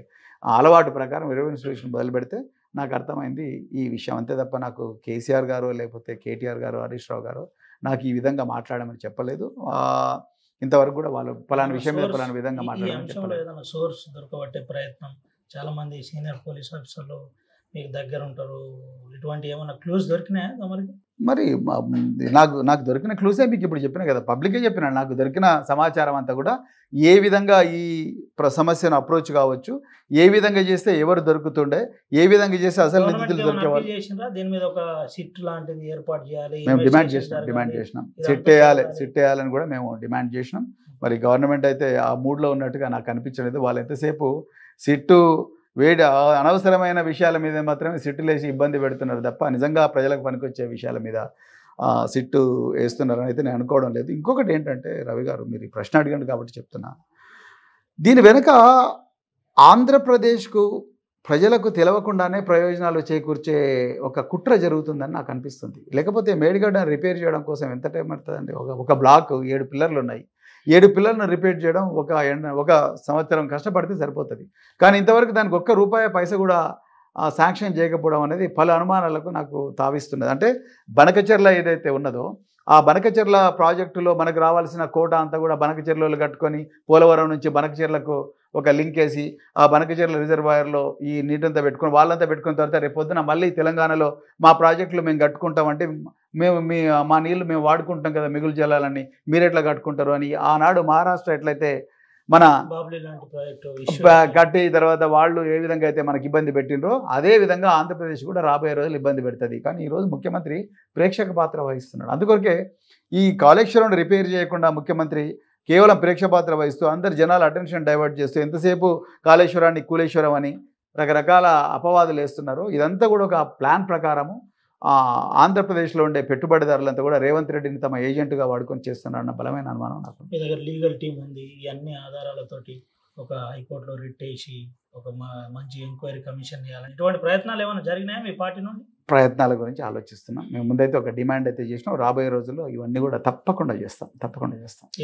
అలవాటు ప్రకారం రివర్స్ ఇన్వెస్టిగేషన్ మొదలు పెడితే నాకు అర్థమైంది ఈ విషయం. అంతే తప్ప నాకు కేసీఆర్ గారు, లేకపోతే కేటీఆర్ గారు, హరీష్ రావు గారు నాకు ఈ విధంగా మాట్లాడమని చెప్పలేదు. ఇంతవరకు కూడా వాళ్ళు పలానా విషయం మీద పలానా విధంగా మాట్లాడమని చెప్పలేదు. సోర్స్ దొరకబట్టే ప్రయత్నం చాలా మంది సీనియర్ పోలీస్ ఆఫీసర్లు మీకు దగ్గర ఉంటారు, ఇటువంటి ఏమైనా క్లూస్ దొరికినాయా తమరికి? మరి నాకు నాకు దొరికిన క్లూసే మీకు ఇప్పుడు చెప్పిన కదా, పబ్లికే చెప్పిన. నాకు దొరికిన సమాచారం అంతా కూడా ఏ విధంగా ఈ సమస్యను అప్రోచ్ కావచ్చు, ఏ విధంగా చేస్తే ఎవరు దొరుకుతుండే, ఏ విధంగా చేస్తే అసలు నిధులు దొరికేవాళ్ళు. దీని మీద ఒక సిట్ లాంటిది ఏర్పాటు చేయాలి మేము డిమాండ్ చేసినాం సిట్ వేయాలని కూడా మేము డిమాండ్ చేసినాం. మరి గవర్నమెంట్ అయితే ఆ మూడ్లో ఉన్నట్టుగా నాకు అనిపించలేదు. వాళ్ళు ఎంతసేపు సిట్టు అనవసరమైన విషయాల మీద మాత్రమే సిట్టులు వేసి ఇబ్బంది పెడుతున్నారు తప్ప నిజంగా ప్రజలకు పనికొచ్చే విషయాల మీద సిట్టు వేస్తున్నారని అయితే నేను అనుకోవడం లేదు. ఇంకొకటి ఏంటంటే రవి గారు, మీరు ఈ ప్రశ్న అడిగారు కాబట్టి చెప్తున్నా, దీని వెనుక ఆంధ్రప్రదేశ్కు ప్రజలకు తెలవకుండానే ప్రయోజనాలు చేకూర్చే ఒక కుట్ర జరుగుతుందని నాకు అనిపిస్తుంది. లేకపోతే మేడిగడ్డను రిపేర్ చేయడం కోసం ఎంత టైం పడుతుందండి? ఒక బ్లాక్ 7 పిల్లర్లు ఉన్నాయి, 7 పిల్లర్లను రిపేర్ చేయడం ఒక సంవత్సరం కష్టపడితే సరిపోతుంది. కానీ ఇంతవరకు దానికి ఒక్క రూపాయి పైసా కూడా శాంక్షన్ చేయకపోవడం అనేది పలు అనుమానాలకు నాకు తావిస్తున్నది. అంటే బనకచెర్ల ఏదైతే ఉన్నదో ఆ బనకచెర్ల ప్రాజెక్టులో మనకు రావాల్సిన కోట అంతా కూడా బనకచెర్లలో కట్టుకొని పోలవరం నుంచి బనకచెర్లకు ఒక లింక్ వేసి ఆ బనకచెర్ల రిజర్వాయర్లో ఈ నీటంతా పెట్టుకొని వాళ్ళంతా పెట్టుకున్న తర్వాత రేపు పొద్దున మళ్ళీ తెలంగాణలో మా ప్రాజెక్టులు మేము కట్టుకుంటామంటే మా నీళ్లు మేము వాడుకుంటాం కదా మిగులు జలాలని, మీరు ఎట్లా కట్టుకుంటారు అని ఆనాడు మహారాష్ట్ర ఎట్లయితే మన కట్టి తర్వాత వాళ్ళు ఏ విధంగా అయితే మనకి ఇబ్బంది పెట్టినరో అదే విధంగా ఆంధ్రప్రదేశ్ కూడా రాబోయే రోజులు ఇబ్బంది పెడుతుంది. కానీ ఈరోజు ముఖ్యమంత్రి ప్రేక్షక పాత్ర వహిస్తున్నాడు. అందుకొరకే ఈ కాళేశ్వరం రిపేర్ చేయకుండా ముఖ్యమంత్రి కేవలం ప్రేక్షక పాత్ర వహిస్తూ అందరు జనాల అటెన్షన్ డైవర్ట్ చేస్తూ ఎంతసేపు కాళేశ్వరాన్ని కూలేశ్వరం అని రకరకాల అపవాదులు వేస్తున్నారు. ఇదంతా కూడా ఒక ప్లాన్ ప్రకారము ఆంధ్రప్రదేశ్లో ఉండే పెట్టుబడిదారులంతా కూడా రేవంత్ రెడ్డిని తమ ఏజెంట్గా వాడుకొని చేస్తున్నారన్న బలమైన అనుమానం నాకు. మీ దగ్గర లీగల్ టీం ఉంది, ఈ అన్ని ఆధారాలతోటి ఒక హైకోర్టులో రిట్ వేసి ఒక మంచి ఎంక్వైరీ కమిషన్ చేయాలని ఇటువంటి ప్రయత్నాలు ఏమైనా జరిగినాయా మీ పార్టీ నుండి? ప్రయత్నాల గురించి ఆలోచిస్తున్నాం. మేము ముందైతే ఒక డిమాండ్ అయితే చేసినాం. రాబోయే రోజుల్లో ఇవన్నీ కూడా తప్పకుండా చేస్తాం.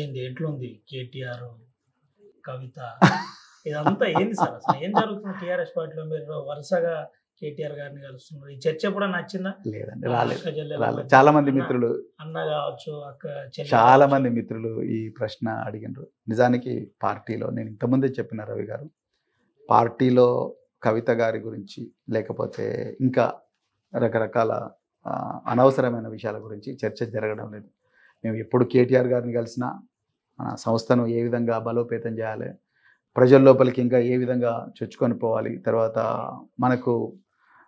ఏంది ఎట్లుంది కేటీఆర్ కవిత ఇదంతా ఏంది సార్? అసలు ఏం జరుగుతుంది టీఆర్ఎస్ పార్టీలో? మీరు వరుసగా కేటీఆర్ గారిని కలుస్తున్నారు, ఈ చర్చ కూడా నచ్చిందా? లేదండి, రాలేదు. చాలా మంది మిత్రులు అన్న కావచ్చు, అక్క చాలా మంది మిత్రులు ఈ ప్రశ్న అడిగినారు. నిజానికి పార్టీలో నేను ఇంతకుముందే చెప్పిన రవి గారు, పార్టీలో కవిత గారి గురించి లేకపోతే ఇంకా రకరకాల అనవసరమైన విషయాల గురించి చర్చ జరగడం లేదు. మేము ఎప్పుడు కేటీఆర్ గారిని కలిసినా మన సంస్థను ఏ విధంగా బలోపేతం చేయాలి, ప్రజల లోపలికి ఇంకా ఏ విధంగా చొచ్చుకొని పోవాలి, తర్వాత మనకు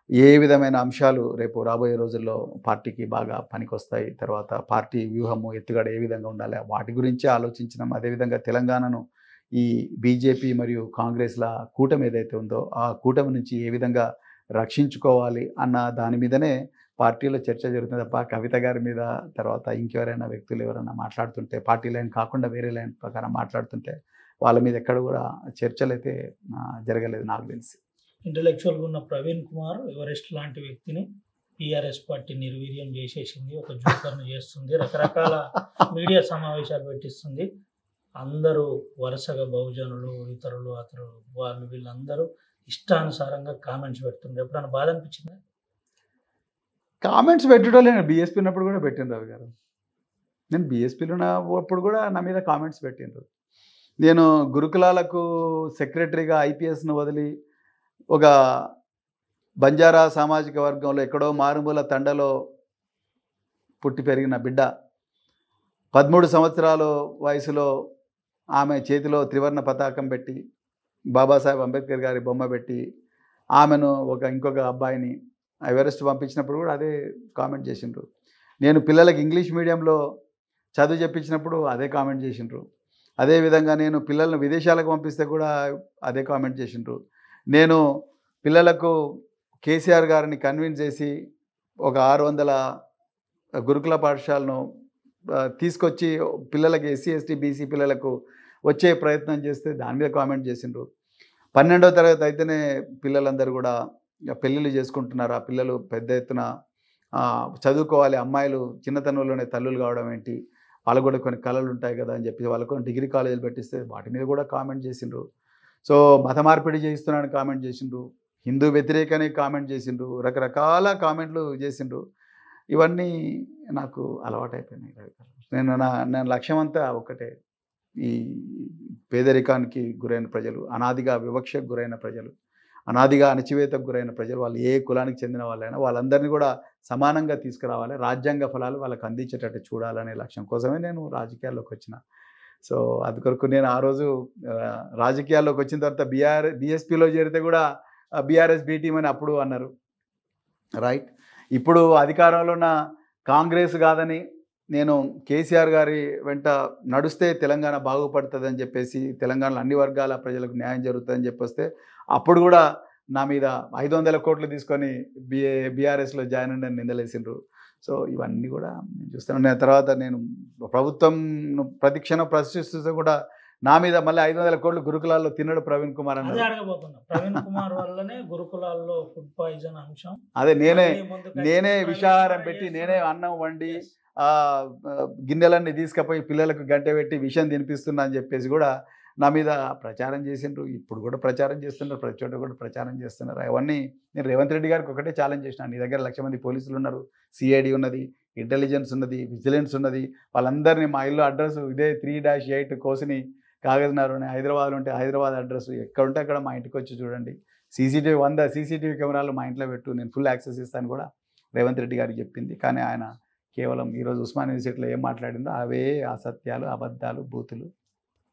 ఏ విధమైన అంశాలు రేపు రాబోయే రోజుల్లో పార్టీకి బాగా పనికొస్తాయి, తర్వాత పార్టీ వ్యూహము ఎత్తుగడ ఏ విధంగా ఉండాలి, వాటి గురించి ఆలోచించినాం. అదేవిధంగా తెలంగాణను ఈ బీజేపీ మరియు కాంగ్రెస్ల కూటమి ఏదైతే ఉందో ఆ కూటమి నుంచి ఏ విధంగా రక్షించుకోవాలి అన్న దాని మీదనే పార్టీలో చర్చ జరుగుతుంది తప్ప కవిత గారి మీద తర్వాత ఇంకెవరైనా వ్యక్తులు ఎవరైనా మాట్లాడుతుంటే పార్టీ లైన్ కాకుండా వేరే లైన్ ప్రకారం మాట్లాడుతుంటే వాళ్ళ మీద ఎక్కడ కూడా చర్చలు అయితే జరగలేదు నాకు తెలిసి. ఇంటలెక్చువల్గా ఉన్న ప్రవీణ్ కుమార్ ఎవరెస్ట్ లాంటి వ్యక్తిని టీఆర్ఎస్ పార్టీ నిర్వీర్యం చేసేసింది, ఒక జోకర్ను చేస్తుంది, రకరకాల మీడియా సమావేశాలు పెట్టిస్తుంది. అందరూ వరుసగా బహుజనులు ఇతరులు అతరులు వాళ్ళు వీళ్ళందరూ ఇష్టానుసారంగా కామెంట్స్ పెడుతుంది. ఎప్పుడన్నా బాధ అనిపించిందా? కామెంట్స్ పెట్టడం నేను బీఎస్పీ ఉన్నప్పుడు కూడా పెట్టిన రవి గారు, నేను బీఎస్పీలో ఉన్నప్పుడు కూడా నా మీద కామెంట్స్ పెట్టినారు. నేను గురుకులాలకు సెక్రటరీగా ఐపీఎస్ను వదిలి ఒక బంజారా సామాజిక వర్గంలో ఎక్కడో మారుమూల తండలో పుట్టి పెరిగిన బిడ్డ 13 సంవత్సరాల వయసులో ఆమె చేతిలో త్రివర్ణ పతాకం పెట్టి బాబాసాహెబ్ అంబేద్కర్ గారి బొమ్మ పెట్టి ఆమెను ఇంకొక అబ్బాయిని ఎవరెస్ట్ పంపించినప్పుడు కూడా అదే కామెంట్ చేసిండ్రు. నేను పిల్లలకి ఇంగ్లీష్ మీడియంలో చదువు చెప్పించినప్పుడు అదే కామెంట్ చేసిండ్రు. అదేవిధంగా నేను పిల్లలను విదేశాలకు పంపిస్తే కూడా అదే కామెంట్ చేసిండ్రు. నేను పిల్లలకు కేసీఆర్ గారిని కన్విన్స్ చేసి ఒక 600 గురుకుల పాఠశాలను తీసుకొచ్చి పిల్లలకి ఎస్సీ ఎస్టీ బీసీ పిల్లలకు వచ్చే ప్రయత్నం చేస్తే దాని మీద కామెంట్ చేసిండ్రు. 12వ తరగతి అయితేనే పిల్లలందరూ కూడా పెళ్ళిళ్ళు చేసుకుంటున్నారు, ఆ పిల్లలు పెద్ద ఎత్తున చదువుకోవాలి, అమ్మాయిలు చిన్నతనంలోనే తల్లులు కావడం ఏంటి, వాళ్ళకు కూడా కొన్ని కళలు ఉంటాయి కదా అని చెప్పి వాళ్ళకు డిగ్రీ కాలేజీలు పెట్టిస్తే వాటి మీద కూడా కామెంట్ చేసిండ్రు. సో మత మార్పిడి చేయిస్తున్నాడని కామెంట్ చేసిండ్రు, హిందూ వ్యతిరేకనే కామెంట్ చేసిండ్రు, రకరకాల కామెంట్లు చేసిండ్రు. ఇవన్నీ నాకు అలవాటైపోయినాయి. నేను లక్ష్యం అంతా ఒకటే, ఈ పేదరికానికి గురైన ప్రజలు, అనాదిగా వివక్షకు గురైన ప్రజలు, అనాదిగా అణచివేతకు గురైన ప్రజలు, వాళ్ళు ఏ కులానికి చెందిన వాళ్ళైనా వాళ్ళందరినీ కూడా సమానంగా తీసుకురావాలి, రాజ్యాంగ ఫలాలు వాళ్ళకి అందించేటట్టు చూడాలనే లక్ష్యం కోసమే నేను రాజకీయాల్లోకి వచ్చిన. సో అది కొరకు నేను ఆ రోజు రాజకీయాల్లోకి వచ్చిన తర్వాత బీఎస్పీలో చేరితే కూడా బీఆర్ఎస్ బీ టీం అని అప్పుడు అన్నారు, రైట్. ఇప్పుడు అధికారంలో ఉన్న కాంగ్రెస్ కాదని నేను కేసీఆర్ గారి వెంట నడుస్తే తెలంగాణ బాగుపడుతుందని చెప్పేసి, తెలంగాణలో అన్ని వర్గాల ప్రజలకు న్యాయం జరుగుతుందని చెప్పొస్తే అప్పుడు కూడా నా మీద 500 కోట్లు తీసుకొని బీఆర్ఎస్లో జాయిన్ అని నిందలేసిండ్రు. సో ఇవన్నీ కూడా నేను చూస్తాను. నేను తర్వాత నేను ప్రభుత్వం ప్రతిక్షణం ప్రశ్నిస్తూ కూడా నా మీద మళ్ళీ 500 కోట్లు గురుకులాల్లో తిన్నాడు ప్రవీణ్ కుమార్ అదే అన్నారు. అడగబోతున్నా. ప్రవీణ్ కుమార్ వల్లనే గురుకులాల్లో ఫుడ్ పాయిజన్ అంశం. అదే నేనే ముందు విషాహారం పెట్టి నేనే అన్నం వండి గిన్నెలన్నీ తీసుకుపోయి పిల్లలకు గంట పెట్టి విషయం తినిపిస్తున్నా అని చెప్పేసి కూడా నా మీద ప్రచారం చేసిండ్రు. ఇప్పుడు కూడా ప్రచారం చేస్తున్నారు, ప్రతి చోట కూడా ప్రచారం చేస్తున్నారు. అవన్నీ నేను రేవంత్ రెడ్డి గారికి ఒకటే ఛాలెంజ్ చేసిన, నీ దగ్గర 1,00,000 మంది పోలీసులు ఉన్నారు, సిఐడి ఉన్నది, ఇంటెలిజెన్స్ ఉన్నది, విజిలెన్స్ ఉన్నది, వాళ్ళందరినీ మా ఇల్లు అడ్రస్ ఇదే 3-8 కోసిని కాగజ్నగర్ హైదరాబాద్లో ఉంటే హైదరాబాద్ అడ్రస్ ఎక్కడ ఉంటే అక్కడ మా ఇంటికి వచ్చి చూడండి, 100 సీసీటీవీ కెమెరాలు మా ఇంట్లో పెట్టు, నేను ఫుల్ యాక్సెస్ ఇస్తాను కూడా రేవంత్ రెడ్డి గారికి చెప్పింది. కానీ ఆయన కేవలం ఈరోజు ఉస్మానియా యూనివర్సిటీలో ఏం మాట్లాడిందో అవే అసత్యాలు, అబద్ధాలు, బూతులు,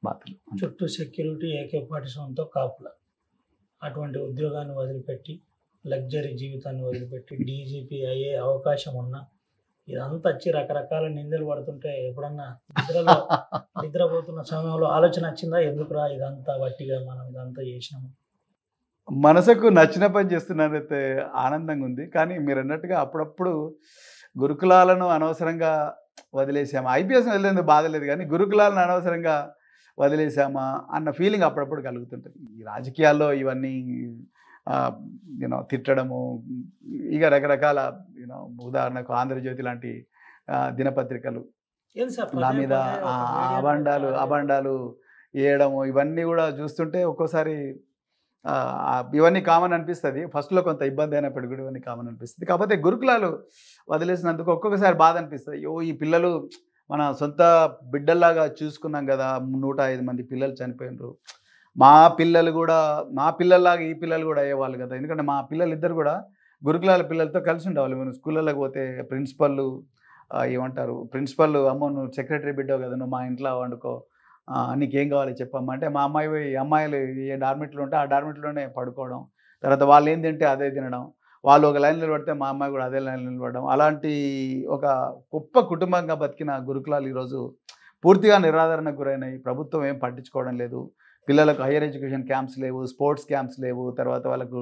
బాతులు. చుట్టూ సెక్యూరిటీ AK-47తో కాపుల, అటువంటి ఉద్యోగాన్ని వదిలిపెట్టి లగ్జరీ జీవితాన్ని వదిలిపెట్టి డీజీపీ అయ్యే అవకాశం ఉన్నా ఇదంతా వచ్చి రకరకాల నిందలు పడుతుంటే ఎప్పుడన్నా నిద్రపోతున్న సమయంలో ఆలోచన వచ్చిందా, ఎందుకురా ఇదంతా వట్టిగా మనం ఇదంతా చేసినాము? మనసుకు నచ్చిన పని చేస్తున్నారైతే ఆనందంగా ఉంది. కానీ మీరు అన్నట్టుగా అప్పుడప్పుడు గురుకులాలను అనవసరంగా వదిలేసామా, ఐపీఎస్ని వదిలేందుకు బాధ లేదు, కానీ గురుకులాలను అనవసరంగా వదిలేసామా అన్న ఫీలింగ్ అప్పుడప్పుడు కలుగుతుంటుంది. ఈ రాజకీయాల్లో ఇవన్నీ తిట్టడము, ఇక రకరకాల ఉదాహరణకు ఆంధ్రజ్యోతి లాంటి దినపత్రికలు నా మీద అబండాలు వేయడము, ఇవన్నీ కూడా చూస్తుంటే ఒక్కోసారి ఇవన్నీ కామన్ అనిపిస్తుంది. ఫస్ట్లో కొంత ఇబ్బంది అయినప్పటికీ కూడా ఇవన్నీ కామన్ అనిపిస్తుంది. కాకపోతే గురుకులాలు వదిలేసినందుకు ఒక్కొక్కసారి బాధ అనిపిస్తుంది. ఈ పిల్లలు మన సొంత బిడ్డల్లాగా చూసుకున్నాం కదా, 105 మంది పిల్లలు చనిపోయినారు, మా పిల్లలు కూడా మా పిల్లల్లాగా ఈ పిల్లలు కూడా అయ్యేవాళ్ళు కదా. ఎందుకంటే మా పిల్లలు ఇద్దరు కూడా గురుకులాల పిల్లలతో కలిసి ఉండేవాళ్ళు. మేము స్కూళ్ళలోకి పోతే ప్రిన్సిపల్ ప్రిన్సిపల్ అమ్మో నువ్వు సెక్రటరీ బిడ్డవు కదా, నువ్వు మా ఇంట్లో వండుకో, నీకేం కావాలి చెప్పమ్మా అంటే మా అమ్మాయిలు ఏ డార్మెట్లో ఉంటే ఆ డార్మెట్లోనే పడుకోవడం, తర్వాత వాళ్ళు ఏం తింటే అదే తినడం, వాళ్ళు ఒక లైన్ నిలబడితే మా అమ్మాయి కూడా అదే లైన్ నిలబడడం, అలాంటి ఒక గొప్ప కుటుంబంగా బతికిన గురుకులాలు ఈరోజు పూర్తిగా నిరాదరణకు గురైనాయి. ప్రభుత్వం ఏం పట్టించుకోవడం లేదు. పిల్లలకు హైయర్ ఎడ్యుకేషన్ క్యాంప్స్ లేవు, స్పోర్ట్స్ క్యాంప్స్ లేవు, తర్వాత వాళ్ళకు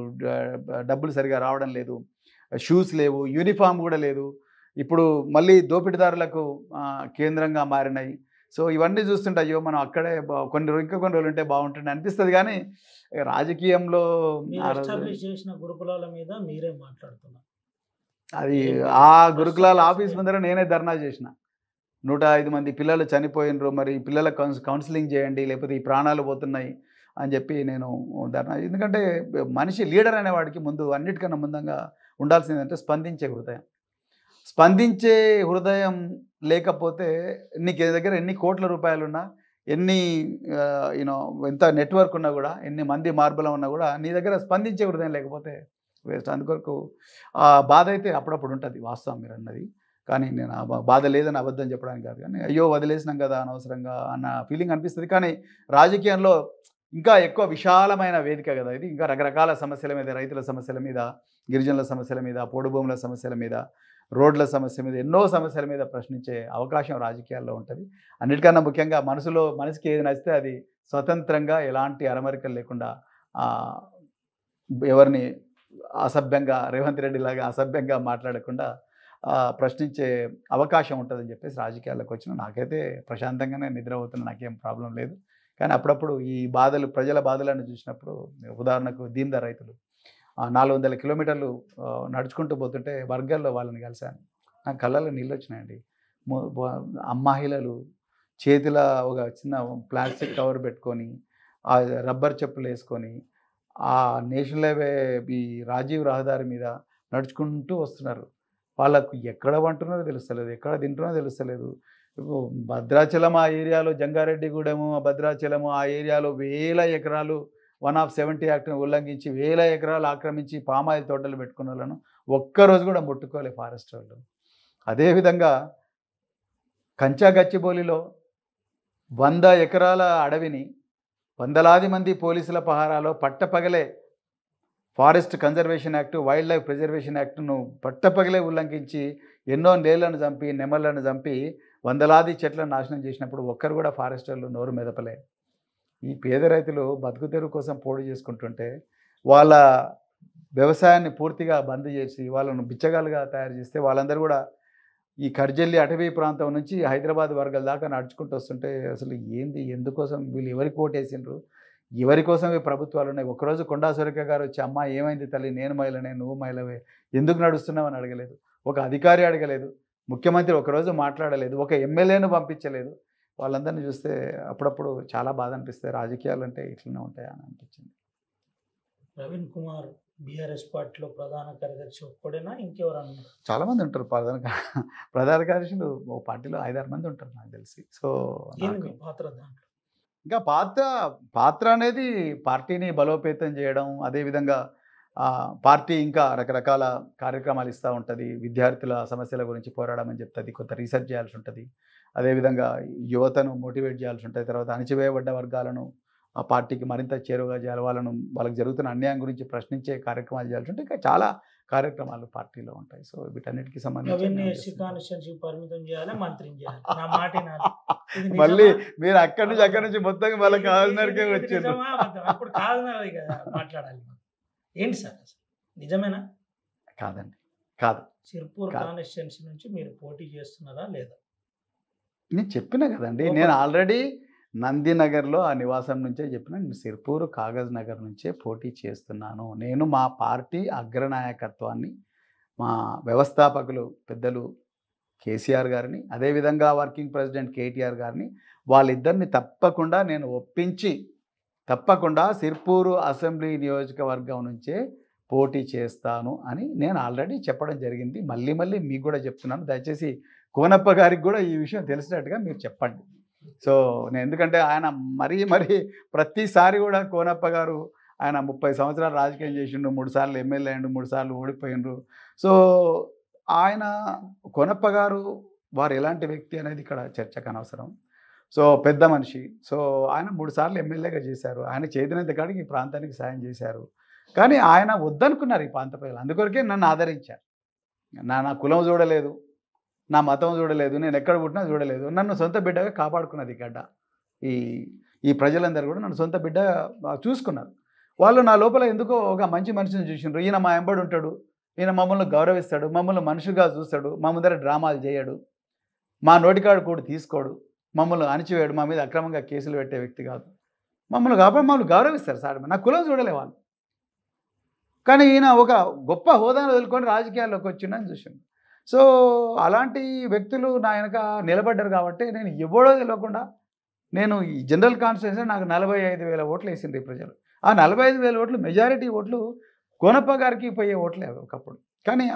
డబ్బులు సరిగా రావడం లేదు, షూస్ లేవు, యూనిఫామ్ కూడా లేదు. ఇప్పుడు మళ్ళీ దోపిడీదారులకు కేంద్రంగా మారినాయి. సో ఇవన్నీ చూస్తుంటే అయ్యో మనం అక్కడే ఇంకా కొన్ని రోజులు ఉంటే బాగుంటుంది అనిపిస్తుంది. కానీ రాజకీయంలో చేసిన గురుకులాల మీద మీరే మాట్లాడుతున్నారు. అది ఆ గురుకులాల ఆఫీస్ ముందర నేనే ధర్నా చేసిన. 105 మంది పిల్లలు చనిపోయినరు, మరి పిల్లలకు కౌన్సిలింగ్ చేయండి, లేకపోతే ఈ ప్రాణాలు పోతున్నాయి అని చెప్పి నేను ధర్నా. ఎందుకంటే మనిషి లీడర్ అనేవాడికి ముందు అన్నిటికన్నా ముందంగా ఉండాల్సిందంటే స్పందించే హృదయం. స్పందించే హృదయం లేకపోతే నీకు దగ్గర ఎన్ని కోట్ల రూపాయలున్నా, ఎన్ని ఎంత నెట్వర్క్ ఉన్నా కూడా, ఎన్ని మంది మార్బలం ఉన్నా కూడా నీ దగ్గర స్పందించే హృదయం లేకపోతే వేస్ట్. అందుకొరకు ఆ బాధ అయితే అప్పుడప్పుడు ఉంటుంది, వాస్తవం మీరు అన్నది. కానీ నేను ఆ బాధ లేదని అబద్ధం చెప్పడానికి కాదు, కానీ అయ్యో వదిలేసినాం కదా అనవసరంగా అన్న ఫీలింగ్ అనిపిస్తుంది. కానీ రాజకీయంలో ఇంకా ఎక్కువ విశాలమైన వేదిక కదా ఇది. ఇంకా రకరకాల సమస్యల మీద, రైతుల సమస్యల మీద, గిరిజనుల సమస్యల మీద, పోడు భూముల సమస్యల మీద, రోడ్ల సమస్య మీద, ఎన్నో సమస్యల మీద ప్రశ్నించే అవకాశం రాజకీయాల్లో ఉంటుంది. అన్నిటికన్నా ముఖ్యంగా మనసుకి ఏది నచ్చితే అది స్వతంత్రంగా ఎలాంటి అరమరికలు లేకుండా ఎవరిని అసభ్యంగా రేవంత్ రెడ్డి లాగా అసభ్యంగా మాట్లాడకుండా ప్రశ్నించే అవకాశం ఉంటుందని చెప్పేసి రాజకీయాల్లోకి వచ్చిన నాకైతే ప్రశాంతంగానే నిద్రపోతున్నా, నాకేం ప్రాబ్లం లేదు. కానీ అప్పుడప్పుడు ఈ బాధలు, ప్రజల బాధలను చూసినప్పుడు, ఉదాహరణకు దీన్దా రైతులు 400 కిలోమీటర్లు నడుచుకుంటూ పోతుంటే వర్గాల్లో వాళ్ళని కలిశాను, నాకు కళ్ళలో నీళ్ళు వచ్చినాయండి. మహిళలు చేతిలో ఒక చిన్న ప్లాస్టిక్ కవర్ పెట్టుకొని, ఆ రబ్బర్ చెప్పులు వేసుకొని, ఆ నేషనల్ హైవే ఈ రాజీవ్ రహదారి మీద నడుచుకుంటూ వస్తున్నారు. వాళ్ళకు ఎక్కడ వంటున్నారో తెలుస్తలేదు, ఎక్కడ తింటున్నారో తెలుస్తలేదు. భద్రాచలం ఆ ఏరియాలో, జంగారెడ్డిగూడెము, భద్రాచలము ఆ ఏరియాలో 1000 ఎకరాలు 170 యాక్ట్ను ఉల్లంఘించి 1000 ఎకరాలు ఆక్రమించి పామాయిల్ తోటలు పెట్టుకున్న వాళ్ళను ఒక్కరోజు కూడా ముట్టుకోలే ఫారెస్ట్ వాళ్ళు. అదేవిధంగా కంచా గచ్చిబౌలిలో 100 ఎకరాల అడవిని వందలాది మంది పోలీసుల పహారాలో పట్టపగలే forest conservation act, wildlife preservation యాక్ట్ను పట్టపగలే ఉల్లంఘించి ఎన్నో నేళ్లను చంపి నెమళ్లను చంపి వందలాది చెట్లను నాశనం చేసినప్పుడు ఒక్కరు కూడా ఫారెస్ట్ వాళ్ళు నోరు మెదపలే. ఈ పేద రైతులు బతుకు తెరువు కోసం పోటీ చేసుకుంటుంటే వాళ్ళ వ్యవసాయాన్ని పూర్తిగా బంద్ చేసి వాళ్ళను బిచ్చగాలుగా తయారు చేస్తే వాళ్ళందరూ కూడా ఈ కర్జల్లి అటవీ ప్రాంతం నుంచి హైదరాబాద్ వర్గాల దాకా నడుచుకుంటూ వస్తుంటే అసలు ఏంది, ఎందుకోసం వీళ్ళు ఎవరికి ఓటేసిండ్రు, ఎవరి కోసం ఈ ప్రభుత్వాలు ఉన్నాయి? ఒకరోజు కొండా సురేఖ గారు వచ్చి అమ్మ ఏమైంది తల్లి, నేను మహిళనే నువ్వు మహిళవే, ఎందుకు నడుస్తున్నావని అడగలేదు, ఒక అధికారి అడగలేదు, ముఖ్యమంత్రి ఒకరోజు మాట్లాడలేదు, ఒక ఎమ్మెల్యేను పంపించలేదు. వాళ్ళందరినీ చూస్తే అప్పుడప్పుడు చాలా బాధ అనిపిస్తాయి. రాజకీయాలు అంటే ఇట్లనే ఉంటాయా అని అనిపించింది. ప్రవీణ్ కుమార్ బీఆర్ఎస్ పార్టీలో ప్రధాన కార్యదర్శి ఒక్కడేనా, ఇంకెవరన్నా? చాలామంది ఉంటారు ప్రధాన కార్యదర్శులు. ఓ పార్టీలో 5-6 మంది ఉంటారు నాకు తెలిసి. సో ఏంది మీ పాత్ర దాంట్లో? ఇంకా పాత్ర అనేది పార్టీని బలోపేతం చేయడం, అదేవిధంగా పార్టీ ఇంకా రకరకాల కార్యక్రమాలు ఇస్తూ ఉంటుంది. విద్యార్థుల సమస్యల గురించి పోరాడమని చెప్తుంది, కొంత రీసెర్చ్ చేయాల్సి ఉంటుంది. అదేవిధంగా యువతను మోటివేట్ చేయాల్సి ఉంటుంది. తర్వాత అణచివేయబడ్డ వర్గాలను ఆ పార్టీకి మరింత చేరువగా చేయాలి, వాళ్ళకి జరుగుతున్న అన్యాయం గురించి ప్రశ్నించే కార్యక్రమాలు చేయాల్సి ఉంటుంది. ఇంకా చాలా కార్యక్రమాలు పార్టీలో ఉంటాయి. సో వీటన్నిటికీ సంబంధించి పరిమితం చేయాలి, మంత్రిని చేయాలి. నా మాట మళ్ళీ మీరు అక్కడి నుంచి మొత్తం వాళ్ళకి కావాలన్నకే వచ్చారు. అప్పుడు కాదు కదా మాట్లాడాలి. ఏంటి సార్ అసలు నిజమేనా? కాదండి, కాదు. సిర్పూర్ కాన్స్టిట్యుయెన్సీ నుంచి మీరు పోటీ చేస్తున్నారా లేదా? నేను చెప్పినా కదండి, నేను ఆల్రెడీ నందినగర్లో ఆ నివాసం నుంచే చెప్పిన, నేను సిర్పూర్ కాగజ్ నగర్ నుంచే పోటీ చేస్తున్నాను. నేను మా పార్టీ అగ్రనాయకత్వాన్ని, మా వ్యవస్థాపకులు పెద్దలు కేసీఆర్ గారిని, అదేవిధంగా వర్కింగ్ ప్రెసిడెంట్ కేటీఆర్ గారిని, వాళ్ళిద్దరిని తప్పకుండా నేను ఒప్పించి తప్పకుండా సిర్పూరు అసెంబ్లీ నియోజకవర్గం నుంచే పోటీ చేస్తాను అని నేను ఆల్రెడీ చెప్పడం జరిగింది. మళ్ళీ మీకు కూడా చెప్తున్నాను. దయచేసి కోనప్ప గారికి కూడా ఈ విషయం తెలిసినట్టుగా మీరు చెప్పండి. సో నేను ఎందుకంటే ఆయన మరీ ప్రతిసారి కూడా కోనప్ప గారు ఆయన 30 సంవత్సరాలు రాజకీయం చేసిండు, 3 సార్లు ఎమ్మెల్యే అయ్యిండు, 3 సార్లు ఓడిపోయిండ్రు. సో ఆయన కోనప్ప గారు వారు ఎలాంటి వ్యక్తి అనేది ఇక్కడ చర్చకు అనవసరం. సో పెద్ద మనిషి. సో ఆయన 3 సార్లు ఎమ్మెల్యేగా చేశారు. ఆయన చేతినంత కాడికి ఈ ప్రాంతానికి సాయం చేశారు. కానీ ఆయన వద్దనుకున్నారు ఈ ప్రాంత ప్రజలు. అందుకొరకే నన్ను ఆదరించారు. నా కులం చూడలేదు, నా మతం చూడలేదు, నేను ఎక్కడ పుట్టినా చూడలేదు. నన్ను సొంత బిడ్డగా కాపాడుకున్నది గడ్డ. ఈ ప్రజలందరూ కూడా నన్ను సొంత బిడ్డ చూసుకున్నారు. వాళ్ళు నా లోపల ఎందుకో ఒక మంచి మనిషిని చూసిండ్రు. ఈయన మా ఎంబడి ఉంటాడు, ఈయన మమ్మల్ని గౌరవిస్తాడు, మమ్మల్ని మనుషులుగా చూస్తాడు, మా ముందర డ్రామాలు చేయడు, మా నోటికాడు కూడా తీసుకోడు, మమ్మల్ని అణిచివేయడు, మా మీద అక్రమంగా కేసులు పెట్టే వ్యక్తి కాదు, మమ్మల్ని గౌరవిస్తారు సార్. నా కులం చూడలే వాళ్ళు. కానీ ఈయన ఒక గొప్ప హోదాను వదులుకొని రాజకీయాల్లోకి వచ్చిండని చూసిండు. సో అలాంటి వ్యక్తులు నా వెనక నిలబడ్డారు కాబట్టి నేను ఎవడో తెలియకుండా నేను ఈ జనరల్ కాన్స్టిట్యూన్సీ నాకు 45,000 ఓట్లు వేసింది ప్రజలు. ఆ 45,000 ఓట్లు మెజారిటీ ఓట్లు కోనప్ప గారికి పోయే ఓట్లే ఒకప్పుడు. కానీ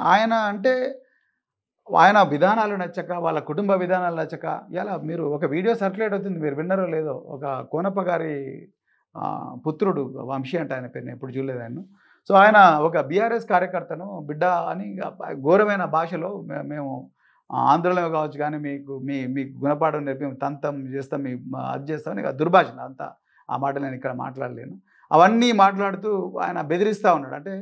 ఆయన విధానాలు నచ్చక, వాళ్ళ కుటుంబ విధానాలు నచ్చక, ఇలా మీరు ఒక వీడియో సర్క్యులేట్ అవుతుంది, మీరు విన్నారో లేదో, ఒక కోనప్ప గారి పుత్రుడు వంశీ అంటే ఆయన పేరు, నేను ఎప్పుడు చూడలేదు ఆయన. సో ఆయన ఒక బీఆర్ఎస్ కార్యకర్తను బిడ్డ అని ఘోరమైన భాషలో మేము ఆందోళన కావచ్చు కానీ మీకు గుణపాఠం నేర్పి తంతం చేస్తాం, అది చేస్తామని దుర్భాషణ అంతా. ఆ మాట నేను ఇక్కడ మాట్లాడలేను. అవన్నీ మాట్లాడుతూ ఆయన బెదిరిస్తూ ఉన్నాడు. అంటే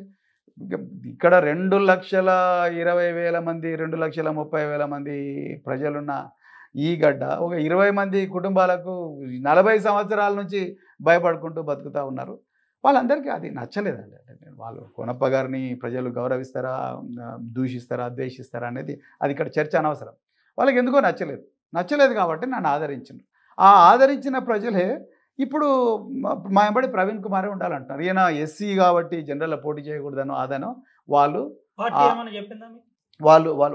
ఇక్కడ 2,20,000 మంది 2,30,000 మంది ప్రజలున్న ఈ గడ్డ ఒక 20 మంది కుటుంబాలకు 40 సంవత్సరాల నుంచి భయపడుకుంటూ బతుకుతూ ఉన్నారు. వాళ్ళందరికీ అది నచ్చలేదండి. అంటే వాళ్ళు కోనప్ప గారిని ప్రజలు గౌరవిస్తారా, దూషిస్తారా, ద్వేషిస్తారా అనేది అది ఇక్కడ చర్చ అనవసరం. వాళ్ళకి ఎందుకో నచ్చలేదు కాబట్టి నన్ను ఆదరించారు. ఆ ఆదరించిన ప్రజలే ఇప్పుడు మా వెంబడి ప్రవీణ్ కుమారే ఉండాలంటున్నారు. ఈయన ఎస్సీ కాబట్టి జనరల్లో పోటీ చేయకూడదనో అదనో వాళ్ళు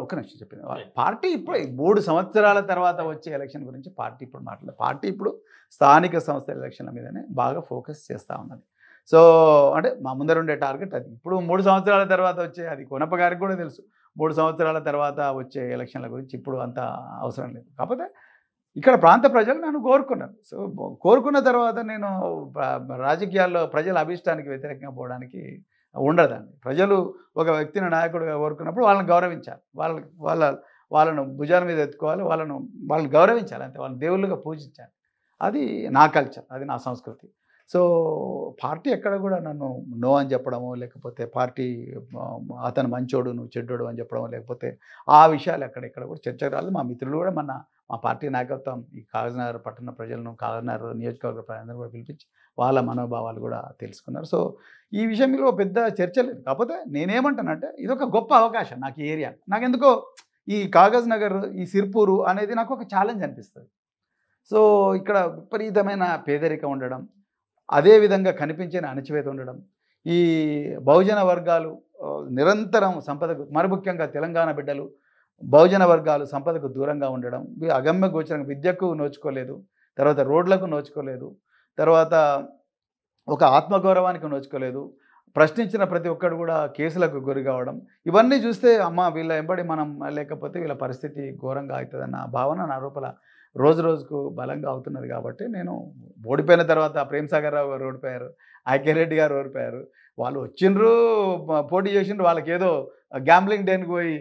ఒక నిమిషం చెప్పింది. పార్టీ ఇప్పుడు 3 సంవత్సరాల తర్వాత వచ్చే ఎలక్షన్ గురించి పార్టీ ఇప్పుడు మాట్లాడలేదు. పార్టీ ఇప్పుడు స్థానిక సంస్థల ఎలక్షన్ల మీదనే బాగా ఫోకస్ చేస్తూ ఉన్నది. సో అంటే మా ముందర ఉండే టార్గెట్ అది. ఇప్పుడు 3 సంవత్సరాల తర్వాత వచ్చే, అది కోనప్ప గారికి కూడా తెలుసు, 3 సంవత్సరాల తర్వాత వచ్చే ఎలక్షన్ల గురించి ఇప్పుడు అంత అవసరం లేదు. కాకపోతే ఇక్కడ ప్రాంత ప్రజలు నన్ను కోరుకున్నారు. సో కోరుకున్న తర్వాత నేను రాజకీయాల్లో ప్రజల అభిష్టానికి వ్యతిరేకంగా పోవడానికి ఉండదండి. ప్రజలు ఒక వ్యక్తిని నాయకుడిగా కోరుకున్నప్పుడు వాళ్ళని గౌరవించాలి. వాళ్ళను భుజాల మీద ఎత్తుకోవాలి. వాళ్ళని గౌరవించాలి అంతే. వాళ్ళని దేవుళ్ళుగా పూజించాలి. అది నా కల్చర్, అది నా సంస్కృతి. సో పార్టీ ఎక్కడ కూడా నన్ను నో అని చెప్పడము, లేకపోతే పార్టీ అతను మంచోడు నువ్వు చెడ్డోడు అని చెప్పడము, లేకపోతే ఆ విషయాలు ఎక్కడ కూడా చర్చకు రాలేదు. మా మిత్రులు కూడా మా పార్టీ నాయకత్వం ఈ కాగజ్నగర్ పట్టణ ప్రజలను, కాగజ్నగర్ నియోజకవర్గ ప్రజలందరూ కూడా పిలిపించి వాళ్ళ మనోభావాలు కూడా తెలుసుకున్నారు. సో ఈ విషయంలో పెద్ద చర్చ లేదు. కాకపోతే నేనేమంటానంటే ఇది ఒక గొప్ప అవకాశం నాకు ఈ ఏరియా. నాకెందుకో ఈ కాగజ్నగర్, ఈ సిర్పూరు అనేది నాకు ఒక ఛాలెంజ్ అనిపిస్తుంది. సో ఇక్కడ విపరీతమైన పేదరికం ఉండడం, అదేవిధంగా కనిపించిన అణచివేత ఉండడం, ఈ బహుజన వర్గాలు నిరంతరం సంపదకు, మరి ముఖ్యంగా తెలంగాణ బిడ్డలు బహుజన వర్గాలు సంపదకు దూరంగా ఉండడం, అగమ్య గోచరంగా విద్యకు నోచుకోలేదు, తర్వాత రోడ్లకు నోచుకోలేదు, తర్వాత ఒక ఆత్మగౌరవానికి నోచుకోలేదు, ప్రశ్నించిన ప్రతి ఒక్కడు కూడా కేసులకు గురి కావడం, ఇవన్నీ చూస్తే అమ్మ వీళ్ళ వెంబడి మనం లేకపోతే వీళ్ళ పరిస్థితి ఘోరంగా అవుతుందన్న భావన నా లోపల రోజు రోజుకు బలంగా అవుతున్నది. కాబట్టి నేను ఓడిపోయిన తర్వాత ప్రేమ్ సాగర్ రావు గారు ఓడిపోయారు, ఐకే రెడ్డి గారు ఓడిపోయారు. వాళ్ళు వచ్చిండ్రు, పోటీ చేసిండ్రు, వాళ్ళకి ఏదో గ్యాంబ్లింగ్ డేనికి పోయి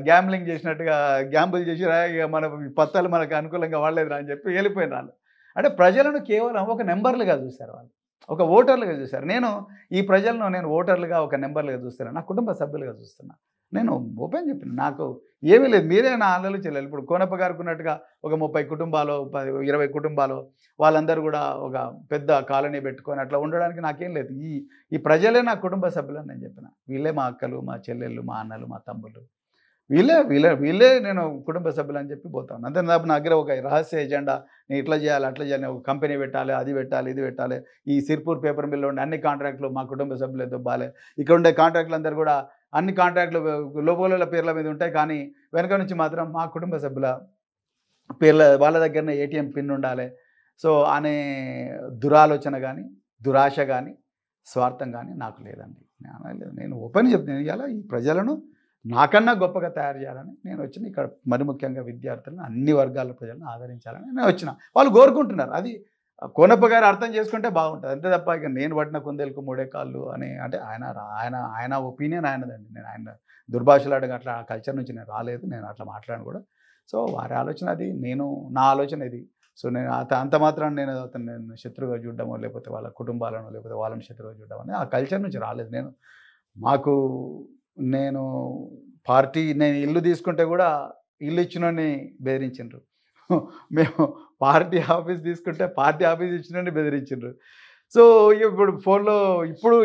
గ్యాంబ్లింగ్ చేసినట్టుగా గ్యాంబుల్ చేసి మన పత్తాలు మనకు అనుకూలంగా వాడలేదురా అని చెప్పి వెళ్ళిపోయిన వాళ్ళు. అంటే ప్రజలను కేవలం ఒక నెంబర్లుగా చూశారు, వాళ్ళు ఒక ఓటర్లుగా చూశారు. ఈ ప్రజలను నేను ఓటర్లుగా ఒక నెంబర్లుగా చూస్తున్నాను, నా కుటుంబ సభ్యులుగా చూస్తున్నా. నేను ఓపెన్ చెప్పిన నాకు ఏమీ లేదు, మీరే నా ఆలోచన చెల్లాలి. ఇప్పుడు కోనప్ప గారికి ఉన్నట్టుగా ఒక 30 కుటుంబాలు 20 కుటుంబాలు వాళ్ళందరూ కూడా ఒక పెద్ద కాలనీ పెట్టుకొని అట్లా ఉండడానికి నాకేం లేదు. ఈ ప్రజలే నా కుటుంబ సభ్యులని నేను చెప్పిన. వీళ్ళే మా అక్కలు, మా చెల్లెళ్ళు, మా అన్నలు, మా తమ్ముళ్ళు, వీళ్ళే నేను కుటుంబ సభ్యులు అని చెప్పి పోతాను. అంతే నా దగ్గర ఒక రహస్య ఎజెండా, నేను ఇట్లా చేయాలి అట్లా చేయాలి, ఒక కంపెనీ పెట్టాలి, అది పెట్టాలి, ఇది పెట్టాలి. ఈ సిర్పూర్ పేపర్ మిల్లో ఉండే అన్ని కాంట్రాక్టులు మా కుటుంబ సభ్యులతో బాలే. ఇక్కడ ఉండే కాంట్రాక్టులు అందరూ కూడా అన్ని కాంట్రాక్టులు లోపల పేర్ల మీద ఉంటాయి, కానీ వెనక నుంచి మాత్రం మా కుటుంబ సభ్యుల పేర్ల, వాళ్ళ దగ్గరనే ఏటీఎం పిన్ ఉండాలి. సో అనే దురాలోచన కానీ, దురాశ కానీ, స్వార్థం కానీ నాకు లేదండి. నేను ఓపెన్ చెప్తాను, ఇవాళ ఈ ప్రజలను నాకన్నా గొప్పగా తయారు చేయాలని నేను వచ్చిన. ఇక్కడ మరి ముఖ్యంగా విద్యార్థులను, అన్ని వర్గాల ప్రజలను ఆదరించాలని నేను వచ్చిన. వాళ్ళు కోరుకుంటున్నారు. అది కోనప్ప గారు అర్థం చేసుకుంటే బాగుంటుంది, అంతే తప్ప ఇక నేను పట్టిన కుందేలకు 3 కాళ్ళు అని అంటే ఆయన ఒపీనియన్ ఆయనదండి. నేను ఆయన దుర్భాషలాడగా అట్లా కల్చర్ నుంచి నేను రాలేదు, నేను అట్లా మాట్లాడను కూడా. సో వారి ఆలోచన అది, నా ఆలోచన ఇది. సో నేను అంత మాత్రం నేను శత్రువుగా చూడడమో, లేకపోతే వాళ్ళ కుటుంబాలను, లేకపోతే వాళ్ళని శత్రువుగా చూడడం అనేది ఆ కల్చర్ నుంచి రాలేదు. నేను పార్టీ, నేను ఇల్లు తీసుకుంటే కూడా ఇల్లు ఇచ్చినోని బెదిరించిండ్రు. మేము పార్టీ ఆఫీస్ తీసుకుంటే పార్టీ ఆఫీస్ ఇచ్చినోని బెదిరించిండ్రు. సో ఇప్పుడు ఫోన్లో ఇప్పుడు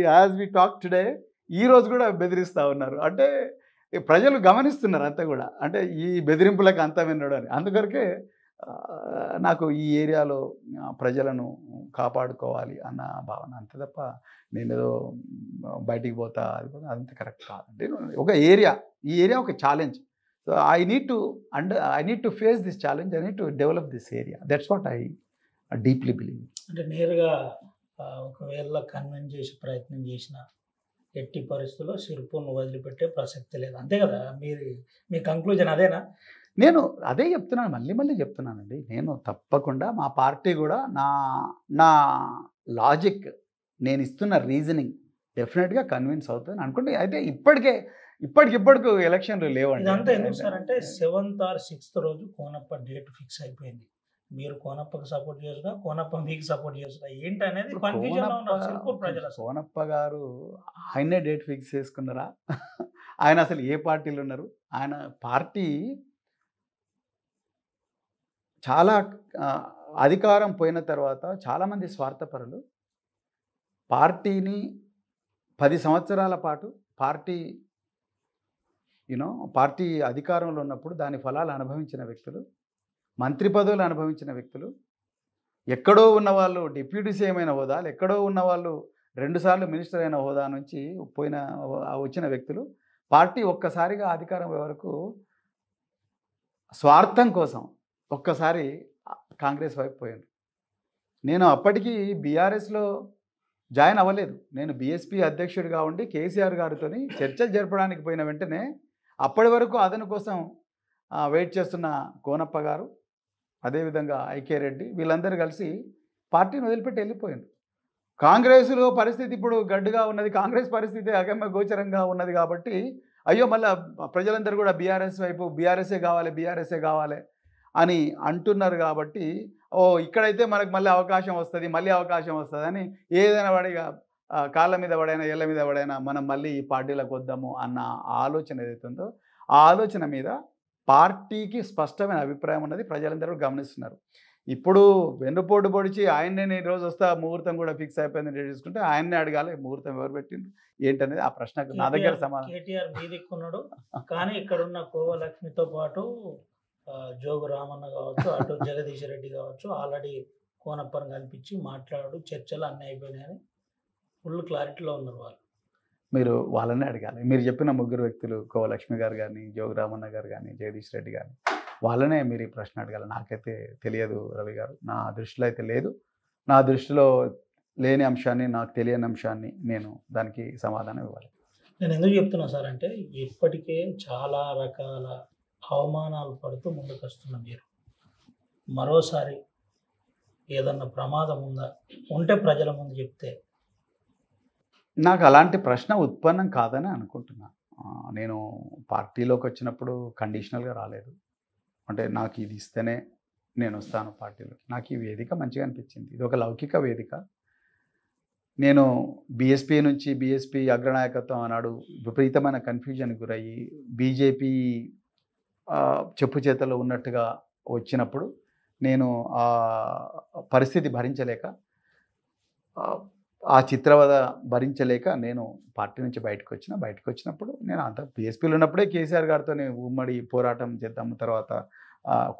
యాజ్ వి టాక్ టుడే, ఈరోజు కూడా బెదిరిస్తూ ఉన్నారు. అంటే ప్రజలు గమనిస్తున్నారు అంతా కూడా, అంటే ఈ బెదిరింపులకు అంతం విన్నాడు అని. అందుకొరకే నాకు ఈ ఏరియాలో ప్రజలను కాపాడుకోవాలి అన్న భావన, అంతే తప్ప నేను ఏదో బయటికి పోతా అది కూడా అదంతా కరెక్ట్ కాదండి. ఒక ఈ ఏరియా ఒక challenge. So I need to face this challenge, I need to develop this area. That's what I deeply believe. అంటే నేరుగా ఒకవేళ కన్విన్స్ చేసి ప్రయత్నం చేసిన ఎట్టి పరిస్థితుల్లో సిర్పూర్ను వదిలిపెట్టే ప్రసక్తి లేదు, అంతే కదా? మీ కంక్లూజన్ అదేనా? నేను అదే చెప్తున్నాను, మళ్ళీ చెప్తున్నానండి. నేను తప్పకుండా మా పార్టీ కూడా నా లాజిక్, నేను ఇస్తున్న రీజనింగ్ డెఫినెట్గా కన్విన్స్ అవుతుంది అనుకుంటే. అయితే ఇప్పటికిప్పటికి ఎలక్షన్లు లేవండి. ఇదంతా ఎందుకు సార్ అంటే 7th or 6th రోజు కోనప్ప డేట్ ఫిక్స్ అయిపోయింది. మీరు కోనప్పకు సపోర్ట్ చేస్తున్నా, కోనప్ప మీకు సపోర్ట్ చేస్తున్నా, ఏంటి అనేది కన్ఫ్యూజన్లో ఉన్నారు సిర్పూర్ ప్రజలు. కోనప్ప గారు ఆయనే డేట్ ఫిక్స్ చేసుకున్నారా? ఆయన అసలు ఏ పార్టీలు ఉన్నారు? ఆయన పార్టీ చాలా అధికారం పోయిన తర్వాత చాలామంది స్వార్థపరులు పార్టీని 10 సంవత్సరాల పాటు పార్టీ అధికారంలో ఉన్నప్పుడు దాని ఫలాలు అనుభవించిన వ్యక్తులు, మంత్రి పదవులు అనుభవించిన వ్యక్తులు, ఎక్కడో ఉన్నవాళ్ళు డిప్యూటీ సీఎం అయిన హోదాలు, ఎక్కడో ఉన్నవాళ్ళు 2 సార్లు మినిస్టర్ అయిన హోదా నుంచి వచ్చిన వ్యక్తులు పార్టీ ఒక్కసారిగా అధికారం వరకు స్వార్థం కోసం ఒక్కసారి కాంగ్రెస్ వైపు పోయాను. నేను అప్పటికి బీఆర్ఎస్లో జాయిన్ అవ్వలేదు. నేను బీఎస్పీ అధ్యక్షుడిగా ఉండి కేసీఆర్ గారితో చర్చలు జరపడానికి పోయిన వెంటనే అప్పటి వరకు అతని కోసం వెయిట్ చేస్తున్న కోనప్ప గారు అదేవిధంగా ఐకే రెడ్డి వీళ్ళందరూ కలిసి పార్టీని వదిలిపెట్టి వెళ్ళిపోయారు. కాంగ్రెస్లో పరిస్థితి ఇప్పుడు గడ్డుగా ఉన్నది, కాంగ్రెస్ పరిస్థితి అగమ్య గోచరంగా ఉన్నది కాబట్టి అయ్యో మళ్ళీ ప్రజలందరూ కూడా బీఆర్ఎస్ వైపు బీఆర్ఎస్ఏ కావాలి అని అంటున్నారు కాబట్టి ఇక్కడైతే మనకు మళ్ళీ అవకాశం వస్తుంది అని ఏదైనా వాడిగా కాళ్ళ మీద పడైనా ఏళ్ళ మీద పడైనా మనం మళ్ళీ ఈ పార్టీలకు వద్దాము అన్న ఆలోచన ఏదైతే ఉందో ఆ ఆలోచన మీద పార్టీకి స్పష్టమైన అభిప్రాయం ఉన్నది, ప్రజలందరూ గమనిస్తున్నారు. ఇప్పుడు వెన్నుపోటు పొడిచి ఆయన్నే ఈరోజు వస్తా ముహూర్తం కూడా ఫిక్స్ అయిపోయిందని చేసుకుంటే ఆయన్నే అడగాలి ముహూర్తం ఎవరు పెట్టిండ్రు ఏంటనేది ఆ ప్రశ్నకు నా దగ్గర సమాధానం. కేటీఆర్ మీదిక్కున్నాడు కానీ ఇక్కడ ఉన్న కోవలక్ష్మితో పాటు జోగు రామన్న కావచ్చు, అటు జగదీష్ రెడ్డి కావచ్చు, ఆల్రెడీ కోనప్పని కనిపించి మాట్లాడు చర్చలు అన్నీ అయిపోయినాయని ఫుల్ క్లారిటీలో ఉన్నారు వాళ్ళు. మీరు వాళ్ళనే అడగాలి. మీరు చెప్పిన ముగ్గురు వ్యక్తులు కోవలక్ష్మి గారు కానీ, జోగు రామన్న గారు కానీ, జగదీష్ రెడ్డి కానీ వాళ్ళనే మీరు ఈ ప్రశ్న అడగాలి. నాకైతే తెలియదు రవి గారు, నా దృష్టిలో అయితే లేదు. నా దృష్టిలో లేని అంశాన్ని, నాకు తెలియని అంశాన్ని నేను దానికి సమాధానం ఇవ్వాలి. నేను ఎందుకు చెప్తున్నా సార్ అంటే ఇప్పటికే చాలా రకాల అవమానాలు పడుతూ ముందుకు వస్తున్న మీరు మరోసారి ఏదన్నా ప్రమాదం ఉంటే ప్రజల ముందు చెప్తే. నాకు అలాంటి ప్రశ్న ఉత్పన్నం కాదని అనుకుంటున్నా. నేను పార్టీలోకి వచ్చినప్పుడు కండిషనల్గా రాలేదు. అంటే నాకు ఇది ఇస్తేనే నేను వస్తాను పార్టీలోకి. నాకు ఈ వేదిక మంచిగా అనిపించింది. ఇది ఒక లౌకిక వేదిక. నేను బీఎస్పీ అగ్రనాయకత్వం అన్నాడు విపరీతమైన కన్ఫ్యూజన్కి గురయ్యి బీజేపీ చెప్పు చేతలో ఉన్నట్టుగా వచ్చినప్పుడు నేను ఆ పరిస్థితి భరించలేక, ఆ చిత్రవద భరించలేక నేను పార్టీ నుంచి బయటకు వచ్చినప్పుడు నేను అంత బీఎస్పీలో ఉన్నప్పుడే కేసీఆర్ గారితో ఉమ్మడి పోరాటం చేద్దాము, తర్వాత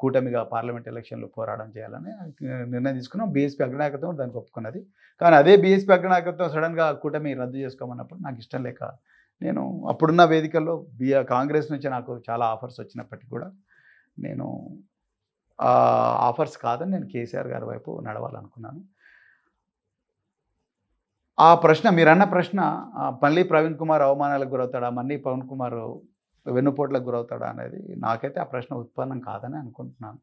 కూటమిగా పార్లమెంట్ ఎలక్షన్లో పోరాటం చేయాలని నిర్ణయం తీసుకున్నాం. బీఎస్పీ అగ్రనాయకత్వం దానికి ఒప్పుకున్నది. కానీ అదే బీఎస్పీ అగ్రనాయకత్వం సడన్గా కూటమి రద్దు చేసుకోమన్నప్పుడు నాకు ఇష్టం లేక నేను అప్పుడున్న వేదికల్లో కాంగ్రెస్ నుంచి నాకు చాలా ఆఫర్స్ వచ్చినప్పటికీ కూడా నేను ఆ ఆఫర్స్ కాదని నేను కేసీఆర్ గారి వైపు నడవాలనుకున్నాను. ఆ ప్రశ్న మీరన్న ప్రశ్న మళ్ళీ ప్రవీణ్ కుమార్ అవమానాలకు గురవుతాడా, మళ్ళీ పవన్ కుమార్ వెన్నుపోట్లకు గురవుతాడా అనేది నాకైతే ఆ ప్రశ్న ఉత్పన్నం కాదని అనుకుంటున్నాను.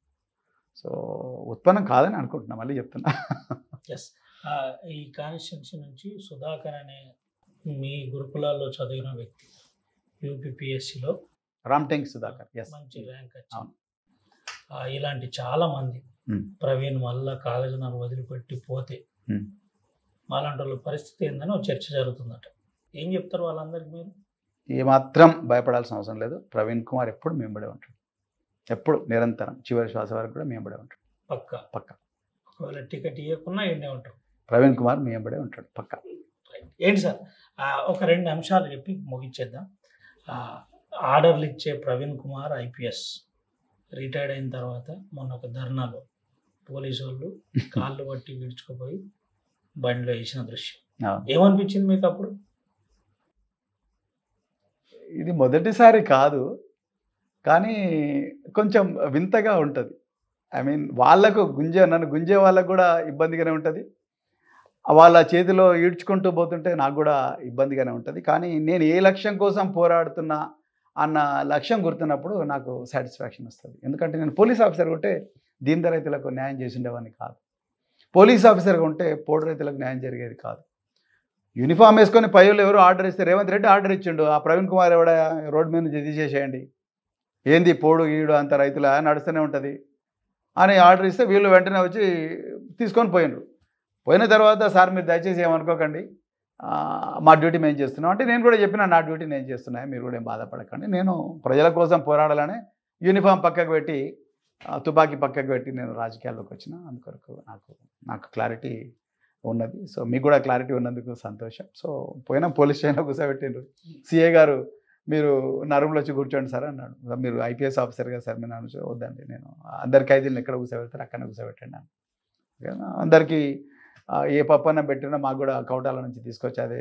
సో ఉత్పన్నం కాదని అనుకుంటున్నా, మళ్ళీ చెప్తున్నా. ఎస్, ఈ కాన్స్టిట్యున్సీ నుంచి సుధాకర్ అనే మీ గురుకులాల్లో చదివిన వ్యక్తి యూపీపీఎస్సీలో రామ్టెంక్ సుధాకర్ మంచి ర్యాంక్ వచ్చింది. ఇలాంటి చాలా మంది ప్రవీణ్ వల్ల కాగజనగర్ వదిలిపెట్టి పోతే అలాంటి వాళ్ళ పరిస్థితి ఏందని ఒక చర్చ జరుగుతుందట. ఏం చెప్తారు వాళ్ళందరికీ మీరు? ఏమాత్రం భయపడాల్సిన అవసరం లేదు. ప్రవీణ్ కుమార్ ఎప్పుడు మేంబడే ఉంటాడు, ఎప్పుడు నిరంతరం చివరి శ్వాస వరకు కూడా మేంబడే ఉంటాడు. పక్క ఒకవేళ టికెట్ ఇవ్వకుండా ఏంటే ఉంటారు, ప్రవీణ్ కుమార్ మేంబడే ఉంటాడు పక్క. ఏంటి సార్ ఒక 2 అంశాలు చెప్పి ముగించేద్దాం. ఆర్డర్లు ఇచ్చే ప్రవీణ్ కుమార్ ఐపీఎస్ రిటైర్డ్ అయిన తర్వాత మొన్న ఒక ధర్నాలో పోలీసు వాళ్ళు కాళ్ళు పట్టి విడుచుకుపోయి బండిలో వేసిన దృశ్యం ఏమనిపించింది మీకు అప్పుడు? ఇది మొదటిసారి కాదు, కానీ కొంచెం వింతగా ఉంటుంది. ఐ మీన్ వాళ్ళకు నన్ను గుంజే వాళ్ళకు కూడా ఇబ్బందిగానే ఉంటుంది, వాళ్ళ చేతిలో ఈడ్చుకుంటూ పోతుంటే నాకు కూడా ఇబ్బందిగానే ఉంటుంది. కానీ నేను ఏ లక్ష్యం కోసం పోరాడుతున్నా అన్న లక్ష్యం గుర్తున్నప్పుడు నాకు సాటిస్ఫాక్షన్ వస్తుంది. ఎందుకంటే నేను పోలీస్ ఆఫీసర్గా ఉంటే దీన రైతులకు న్యాయం చేసి ఉండేవాడిని కాదు, పోలీస్ ఆఫీసర్గా ఉంటే పోడు రైతులకు న్యాయం జరిగేది కాదు. యూనిఫామ్ వేసుకొని పైలు ఎవరు ఆర్డర్ ఇస్తే రేవంత్ రెడ్డి ఆర్డర్ ఇచ్చిండు, ఆ ప్రవీణ్ కుమార్ ఎవడ రోడ్ మీద నుంచి తీసేసేయండి, ఏంది పోడు ఈడు అంత రైతుల నడుస్తూనే ఉంటుంది అని ఆర్డర్ ఇస్తే వీళ్ళు వెంటనే వచ్చి తీసుకొని పోయిన తర్వాత సార్ మీరు దయచేసి ఏమనుకోకండి, మా డ్యూటీ మేము చేస్తున్నాం అంటే నేను కూడా చెప్పిన నా డ్యూటీ నేను చేస్తున్నా, మీరు కూడా ఏం బాధపడకండి, నేను ప్రజల కోసం పోరాడాలని యూనిఫామ్ పక్కకు పెట్టి తుపాకీ పక్కకు పెట్టి నేను రాజకీయాల్లోకి వచ్చిన. అందుకొరకు నాకు క్లారిటీ ఉన్నది. సో మీకు కూడా క్లారిటీ ఉన్నందుకు సంతోషం. సో పోయినా పోలీస్ స్టేషన్లో కూర్చోబెట్టిండ్రు, సిఏ గారు మీరు నా రూమ్లో వచ్చి కూర్చోండి సార్ అన్నాడు. మీరు ఐపీఎస్ ఆఫీసర్గా సార్ మీరు నన్ను వద్దండి, నేను అందరి ఖైదీలను ఎక్కడ కూర్చోబెడతారు అక్కడనే కూర్చోబెట్టండి అన్నాను. అందరికీ ఏ పప్పన్న పెట్టినా మాకు కూడా కౌటాల నుంచి తీసుకొచ్చి అదే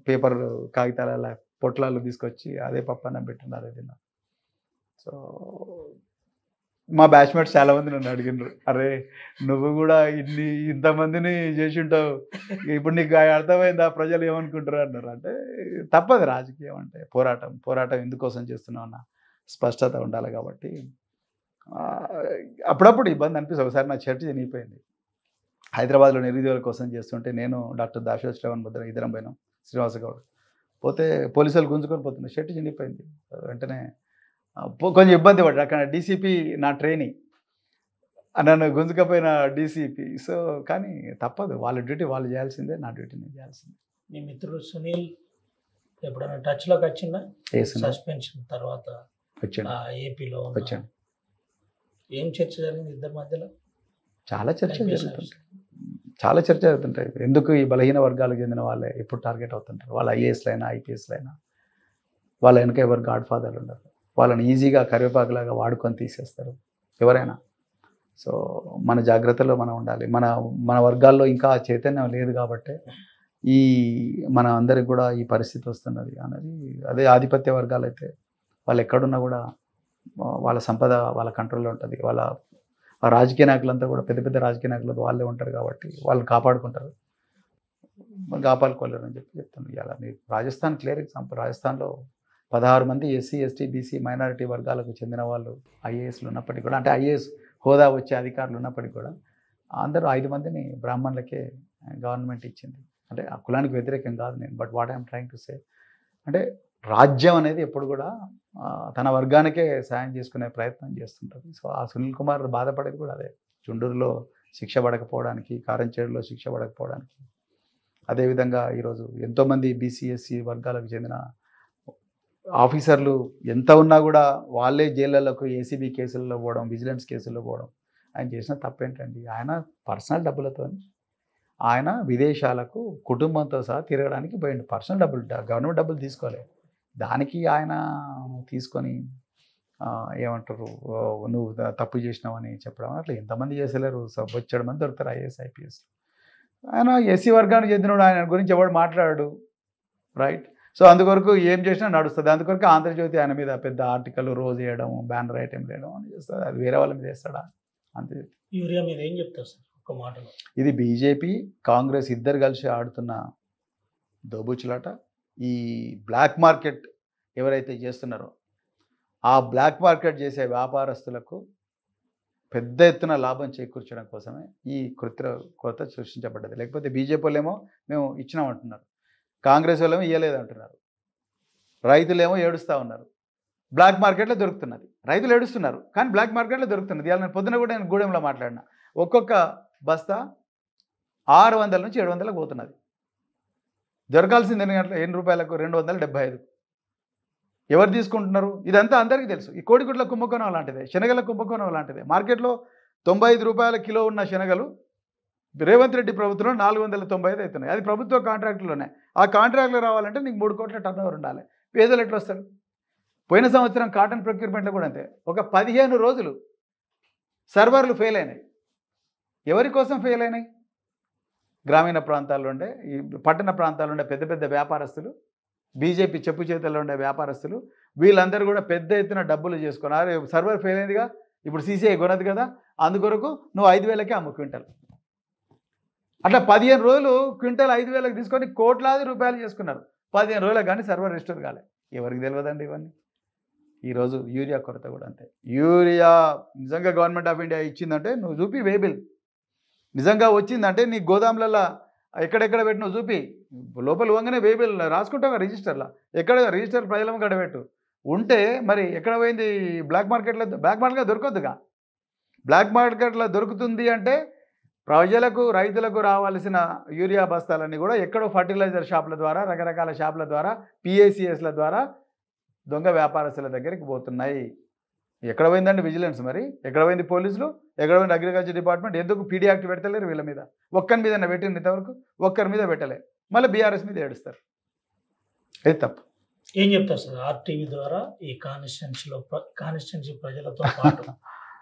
పేపర్ కాగితాల పొట్లాలు తీసుకొచ్చి అదే పప్పన్న పెట్టిండు, అదే తిన్నా. సో మా బ్యాచ్మేట్స్ చాలామంది నన్ను అడిగినారు, అరే నువ్వు కూడా ఇంతమందిని చేసి ఉంటావు, ఇప్పుడు నీకు అర్థమైందా ప్రజలు ఏమనుకుంటారు అన్నారు. అంటే తప్పదు, రాజకీయం అంటే పోరాటం ఎందుకోసం చేస్తున్నావు అన్న స్పష్టత ఉండాలి. కాబట్టి అప్పుడప్పుడు ఇబ్బంది అనిపిస్తుంది. ఒకసారి నా షర్ట్ చినిగిపోయింది. హైదరాబాద్లో నిరుద్యోగుల కోసం చేస్తుంటే నేను డాక్టర్ దాశరథి శ్రవణ్ భద్ర ఇద్దరం పోయినాం, శ్రీనివాస గౌడ్. పోతే పోలీసులు గుంజుకొని పోతున్నారు, షర్ట్ చినిగిపోయింది. వెంటనే కొంచెం ఇబ్బంది పడ్డా. అక్కడ డీసీపీ నా ట్రైనింగ్, నన్ను గుంజుకపోయిన డీసీపీ. సో కానీ తప్పదు, వాళ్ళ డ్యూటీ వాళ్ళు చేయాల్సిందే, నా డ్యూటీ నేను చేయాల్సిందే. మీ మిత్రుడు సునీల్ ఎప్పుడైనా టచ్లోకి వచ్చిందా? సస్పెన్షన్ తర్వాత వచ్చాను, ఏపీలో వచ్చాను. ఏం చర్చ జరిగింది ఇద్దరి మధ్యలో? చాలా చర్చలు జరుగుతుంటాయి, చాలా చర్చ జరుగుతుంటాయి. ఎందుకు ఈ బలహీన వర్గాలకు చెందిన వాళ్ళే ఎప్పుడు టార్గెట్ అవుతుంటారు. వాళ్ళ ఐఏఎస్లు అయినా ఐపీఎస్లు అయినా వాళ్ళ వెనక ఎవరు గాడ్ ఫాదర్లు ఉండరు. వాళ్ళని ఈజీగా కరివేపాకులాగా వాడుకొని తీసేస్తారు ఎవరైనా. సో మన జాగ్రత్తలో మనం ఉండాలి. మన వర్గాల్లో ఇంకా చైతన్యం లేదు కాబట్టి ఈ మన అందరికి కూడా ఈ పరిస్థితి వస్తున్నది అనేది. అదే ఆధిపత్య వర్గాలు అయితే వాళ్ళు ఎక్కడున్నా కూడా వాళ్ళ సంపద వాళ్ళ కంట్రోల్లో ఉంటుంది. వాళ్ళ రాజకీయ నాయకులంతా కూడా పెద్ద పెద్ద రాజకీయ నాయకులు వాళ్ళే ఉంటారు కాబట్టి వాళ్ళు కాపాడుకుంటారు. కాపాడుకోలేరు అని చెప్తాను. ఇలా మీరు రాజస్థాన్ క్లియర్ ఎగ్జాంపుల్. రాజస్థాన్లో 16 మంది ఎస్సీ ఎస్టీ బీసీ మైనారిటీ వర్గాలకు చెందిన వాళ్ళు ఐఏఎస్లు ఉన్నప్పటికీ కూడా, అంటే ఐఏఎస్ హోదా వచ్చే అధికారులు ఉన్నప్పటికీ కూడా అందరూ 5 మందిని బ్రాహ్మణులకే గవర్నమెంట్ ఇచ్చింది. అంటే ఆ కులానికి వ్యతిరేకం కాదు నేను, but what I'm trying to say అంటే రాజ్యం అనేది ఎప్పుడు కూడా తన వర్గానికే సాయం చేసుకునే ప్రయత్నం చేస్తుంటుంది. సో ఆ సునీల్ కుమార్ బాధపడేది కూడా అదే. చుండూరులో శిక్ష పడకపోవడానికి, కారంచేడులో శిక్ష పడకపోవడానికి. అదేవిధంగా ఈరోజు ఎంతోమంది బీసీ ఎస్సీ వర్గాలకు చెందిన ఆఫీసర్లు ఎంత ఉన్నా కూడా వాళ్ళే జైళ్ళకు ఏసీబీ కేసుల్లో పోవడం, విజిలెన్స్ కేసుల్లో పోవడం. ఆయన చేసిన తప్పేంటండి? ఆయన పర్సనల్ డబ్బులతో ఆయన విదేశాలకు కుటుంబంతో సహా తిరగడానికి పోయిండు. పర్సనల్ డబ్బులు, గవర్నమెంట్ డబ్బులు తీసుకోలేదు. దానికి ఆయన తీసుకొని ఏమంటారు నువ్వు తప్పు చేసినావని చెప్పడం, అట్లా ఎంతమంది చేసలేరు. వచ్చాడు మంది దొరుకుతారు ఐఏఎస్ ఐపీఎస్. ఆయన ఎస్సీ వర్గానికి చెందినవాడు, ఆయన గురించి ఎవడు మాట్లాడాడు, రైట్? సో అందుకొరకు ఏం చేసినా నడుస్తుంది. అందుకొరకు ఆంధ్రజ్యోతి ఆయన మీద పెద్ద ఆర్టికల్ రోజు వేయడం, బ్యానర్ ఐటెం వేయడం అని చేస్తుంది. అది వేరే వాళ్ళ మీద వేస్తాడా? అంతే. యూరియా మీద ఏం చెప్తారు సార్ ఒక మాటలో? ఇది బీజేపీ కాంగ్రెస్ ఇద్దరు కలిసి ఆడుతున్న దోబుచ్చులాట. ఈ బ్లాక్ మార్కెట్ ఎవరైతే చేస్తున్నారో ఆ బ్లాక్ మార్కెట్ చేసే వ్యాపారస్తులకు పెద్ద ఎత్తున లాభం చేకూర్చడం కోసమే ఈ కొరత సృష్టించబడ్డది. లేకపోతే బీజేపీ వాళ్ళేమో మేము ఇచ్చినామంటున్నారు, కాంగ్రెస్ వాళ్ళేమో ఇవ్వలేదంటున్నారు, రైతులేమో ఏడుస్తూ ఉన్నారు. బ్లాక్ మార్కెట్లో దొరుకుతున్నది, రైతులు ఏడుస్తున్నారు కానీ బ్లాక్ మార్కెట్లో దొరుకుతున్నది. ఇవాళ నేను పొద్దున కూడా నేను గూడెంలో మాట్లాడినా, ఒక్కొక్క బస్తా 600 నుంచి 700 పోతున్నది. దొరకాల్సింది ఎన్ని రూపాయలకు? 275. ఎవరు తీసుకుంటున్నారు? ఇదంతా అందరికీ తెలుసు. ఈ కోడిగుడ్ల కుంభకోణం లాంటిదే, శనగల కుంభకోణం లాంటిదే. మార్కెట్లో 95 రూపాయల కిలో ఉన్న శనగలు రేవంత్ రెడ్డి ప్రభుత్వంలో 495 అవుతున్నాయి. అది ప్రభుత్వ కాంట్రాక్టులోనే. ఆ కాంట్రాక్టులు రావాలంటే నీకు 3 కోట్ల టర్నోవర్ ఉండాలి. పేదలు ఎట్లా వస్తారు? పోయిన సంవత్సరం కాటన్ ప్రొక్యూర్మెంట్లో కూడా అంతే. ఒక 15 రోజులు సర్వర్లు ఫెయిల్ అయినాయి. ఎవరి కోసం ఫెయిల్ అయినాయి? గ్రామీణ ప్రాంతాల్లో ఉండే, ఈ పట్టణ ప్రాంతాల్లో ఉండే పెద్ద పెద్ద వ్యాపారస్తులు, బీజేపీ చెప్పు చేతుల్లో ఉండే వ్యాపారస్తులు, వీళ్ళందరూ కూడా పెద్ద ఎత్తున డబ్బులు చేసుకున్నారు. సర్వర్ ఫెయిల్ అయిందిగా, ఇప్పుడు సీసీఐ కొనదు కదా, అందుకొరకు నువ్వు 5,000కే అమ్ము క్వింటల్. అట్లా 15 రోజులు క్వింటల్ 5,000కి తీసుకొని కోట్లాది రూపాయలు చేసుకున్నారు. 15 రోజులకు కానీ సర్వర్ రెస్టోర్ కాలే. ఎవరికి తెలియదండి ఇవన్నీ. ఈరోజు యూరియా కొరత కూడా అంతే. యూరియా నిజంగా గవర్నమెంట్ ఆఫ్ ఇండియా ఇచ్చిందంటే నువ్వు చూపి వేబిల్, నిజంగా వచ్చిందంటే నీ గోదాములలో ఎక్కడెక్కడ పెట్టిన చూపి, లోపల వంగనే వేబిల్ రాసుకుంటావు రిజిస్టర్లో, ఎక్కడ రిజిస్టర్ ప్రజల గడ పెట్టు ఉంటే మరి ఎక్కడ పోయింది? బ్లాక్ మార్కెట్లో. బ్లాక్ మార్కెట్లో దొరకద్దుగా. బ్లాక్ మార్కెట్లో దొరుకుతుంది అంటే ప్రజలకు, రైతులకు రావాల్సిన యూరియా బస్తాలన్నీ కూడా ఎక్కడో ఫర్టిలైజర్ షాపుల ద్వారా, రకరకాల షాపుల ద్వారా, పిఏసిఎస్ల ద్వారా దొంగ వ్యాపారస్తుల దగ్గరికి పోతున్నాయి. ఎక్కడ పోయిందండి విజిలెన్స్? మరి ఎక్కడ పోయింది పోలీసులు? ఎక్కడ పోయింది అగ్రికల్చర్ డిపార్ట్మెంట్? ఎందుకు పీడీ యాక్ట్ పెడతలేరు వీళ్ళ మీద? ఒక్కరి మీద పెట్టింది ఇంతవరకు, ఒక్కరి మీద పెట్టలే. మళ్ళీ బీఆర్ఎస్ మీద ఏడుస్తారు. అది తప్పు. ఏం చెప్తారు సార్ ఆర్టీవీ ద్వారా ఈ కాన్స్టిట్యున్సీ ప్రజలతో పాటు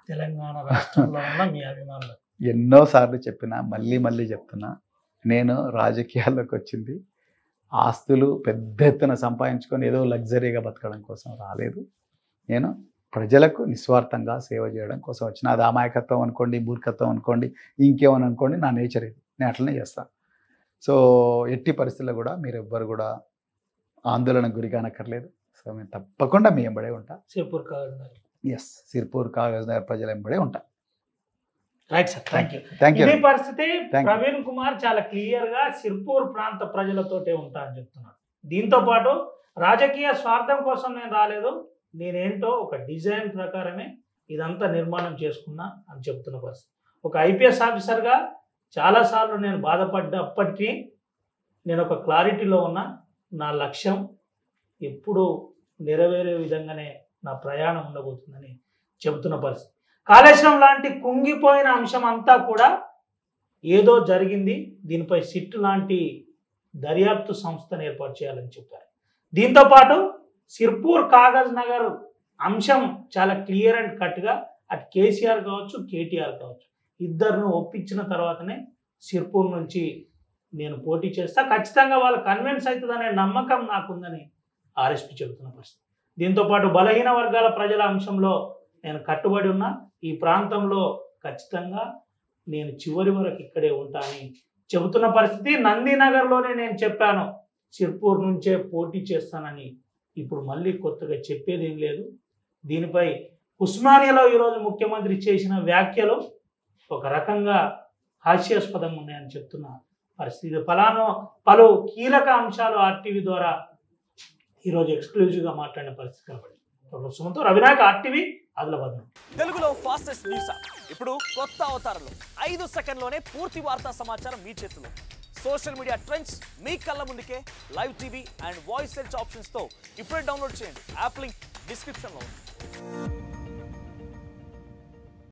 తెలంగాణ రాష్ట్రంలో ఉన్న మీ అభిమానులు? ఎన్నోసార్లు చెప్పినా మళ్ళీ చెప్తున్నా, నేను రాజకీయాల్లోకి వచ్చింది ఆస్తులు పెద్ద ఎత్తున సంపాదించుకొని ఏదో లగ్జరీగా బతకడం కోసం రాలేదు. నేను ప్రజలకు నిస్వార్థంగా సేవ చేయడం కోసం వచ్చిన. అది అమాయకత్వం అనుకోండి, మూర్ఖత్వం అనుకోండి, ఇంకేమని అనుకోండి, నా నేచర్ ఇది. నేను అట్లనే చేస్తాను. సో ఎట్టి పరిస్థితుల్లో కూడా మీరు ఎవ్వరు కూడా ఆందోళనకు గురి కానక్కర్లేదు. సో మేము తప్పకుండా మీ వెంబడే ఉంటా. సిర్పూర్ కాగజ్ ఎస్, సిర్పూర్ కాగజ్ నగర్ ప్రజల వెంబడే ఉంటా. Right sir, thank you. Thank you. ఇదే పరిస్థితి Thank you. ప్రవీణ్ కుమార్ చాలా క్లియర్ గా సిర్పూర్ ప్రాంత ప్రజలతోటే ఉంటా అని చెప్తున్నాడు. దీంతో పాటు రాజకీయ స్వార్థం కోసం నేను రాలేదు, నేనేంటో ఒక డిజైన్ ప్రకారమే ఇదంతా నిర్మాణం చేసుకున్నా అని చెప్తున్న పరిస్థితి. ఒక ఐపీఎస్ ఆఫీసర్గా చాలాసార్లు నేను బాధపడ్డప్పటికీ నేను ఒక క్లారిటీలో ఉన్నా. నా లక్ష్యం ఎప్పుడు నెరవేరే విధంగానే నా ప్రయాణం ఉండబోతుందని చెబుతున్న పరిస్థితి. కాళేశ్వరం లాంటి కుంగిపోయిన అంశం అంతా కూడా ఏదో జరిగింది, దీనిపై సిట్ లాంటి దర్యాప్తు సంస్థను ఏర్పాటు చేయాలని చెప్పారు. దీంతోపాటు సిర్పూర్ కాగజ్ నగర్ అంశం చాలా క్లియర్ అండ్ కట్గా అటు కేసీఆర్ కావచ్చు, కేటీఆర్ కావచ్చు, ఇద్దరిని ఒప్పించిన తర్వాతనే సిర్పూర్ నుంచి నేను పోటీ చేస్తా, ఖచ్చితంగా వాళ్ళు కన్విన్స్ అవుతుందనే నమ్మకం నాకుందని ఆర్ఎస్పీ చెబుతున్న పరిస్థితి. దీంతోపాటు బలహీన వర్గాల ప్రజల అంశంలో నేను కట్టుబడి ఉన్నా, ఈ ప్రాంతంలో ఖచ్చితంగా నేను చివరి వరకు ఇక్కడే ఉంటా అని చెబుతున్న పరిస్థితి. నందినగర్లోనే నేను చెప్పాను సిర్పూర్ నుంచే పోటీ చేస్తానని, ఇప్పుడు మళ్ళీ కొత్తగా చెప్పేది ఏం లేదు. దీనిపై ఉస్మానియాలో ఈరోజు ముఖ్యమంత్రి చేసిన వ్యాఖ్యలు ఒక రకంగా హాస్యాస్పదంగా ఉన్నాయని చెప్తున్న పరిస్థితి. పలు కీలక అంశాలు ఆర్టీవీ ద్వారా ఈరోజు ఎక్స్క్లూజివ్గా మాట్లాడిన పరిస్థితి కాబట్టి సుమంతో రవినాయక్, ఆర్టీవీ, ఆదిలాబాద్. తెలుగులో ఫాస్టెస్ట్ న్యూస్ ఇప్పుడు కొత్త అవతారంలో 5 సెకండ్లోనే పూర్తి వార్తా సమాచారం మీ చేతిలో. సోషల్ మీడియా ట్రెండ్స్ మీ కళ్ళ ముందుకే live TV and voice search ఆప్షన్స్తో ఇప్పుడే డౌన్లోడ్ చేయండి. యాప్ లింక్ డిస్క్రిప్షన్లో ఉంది.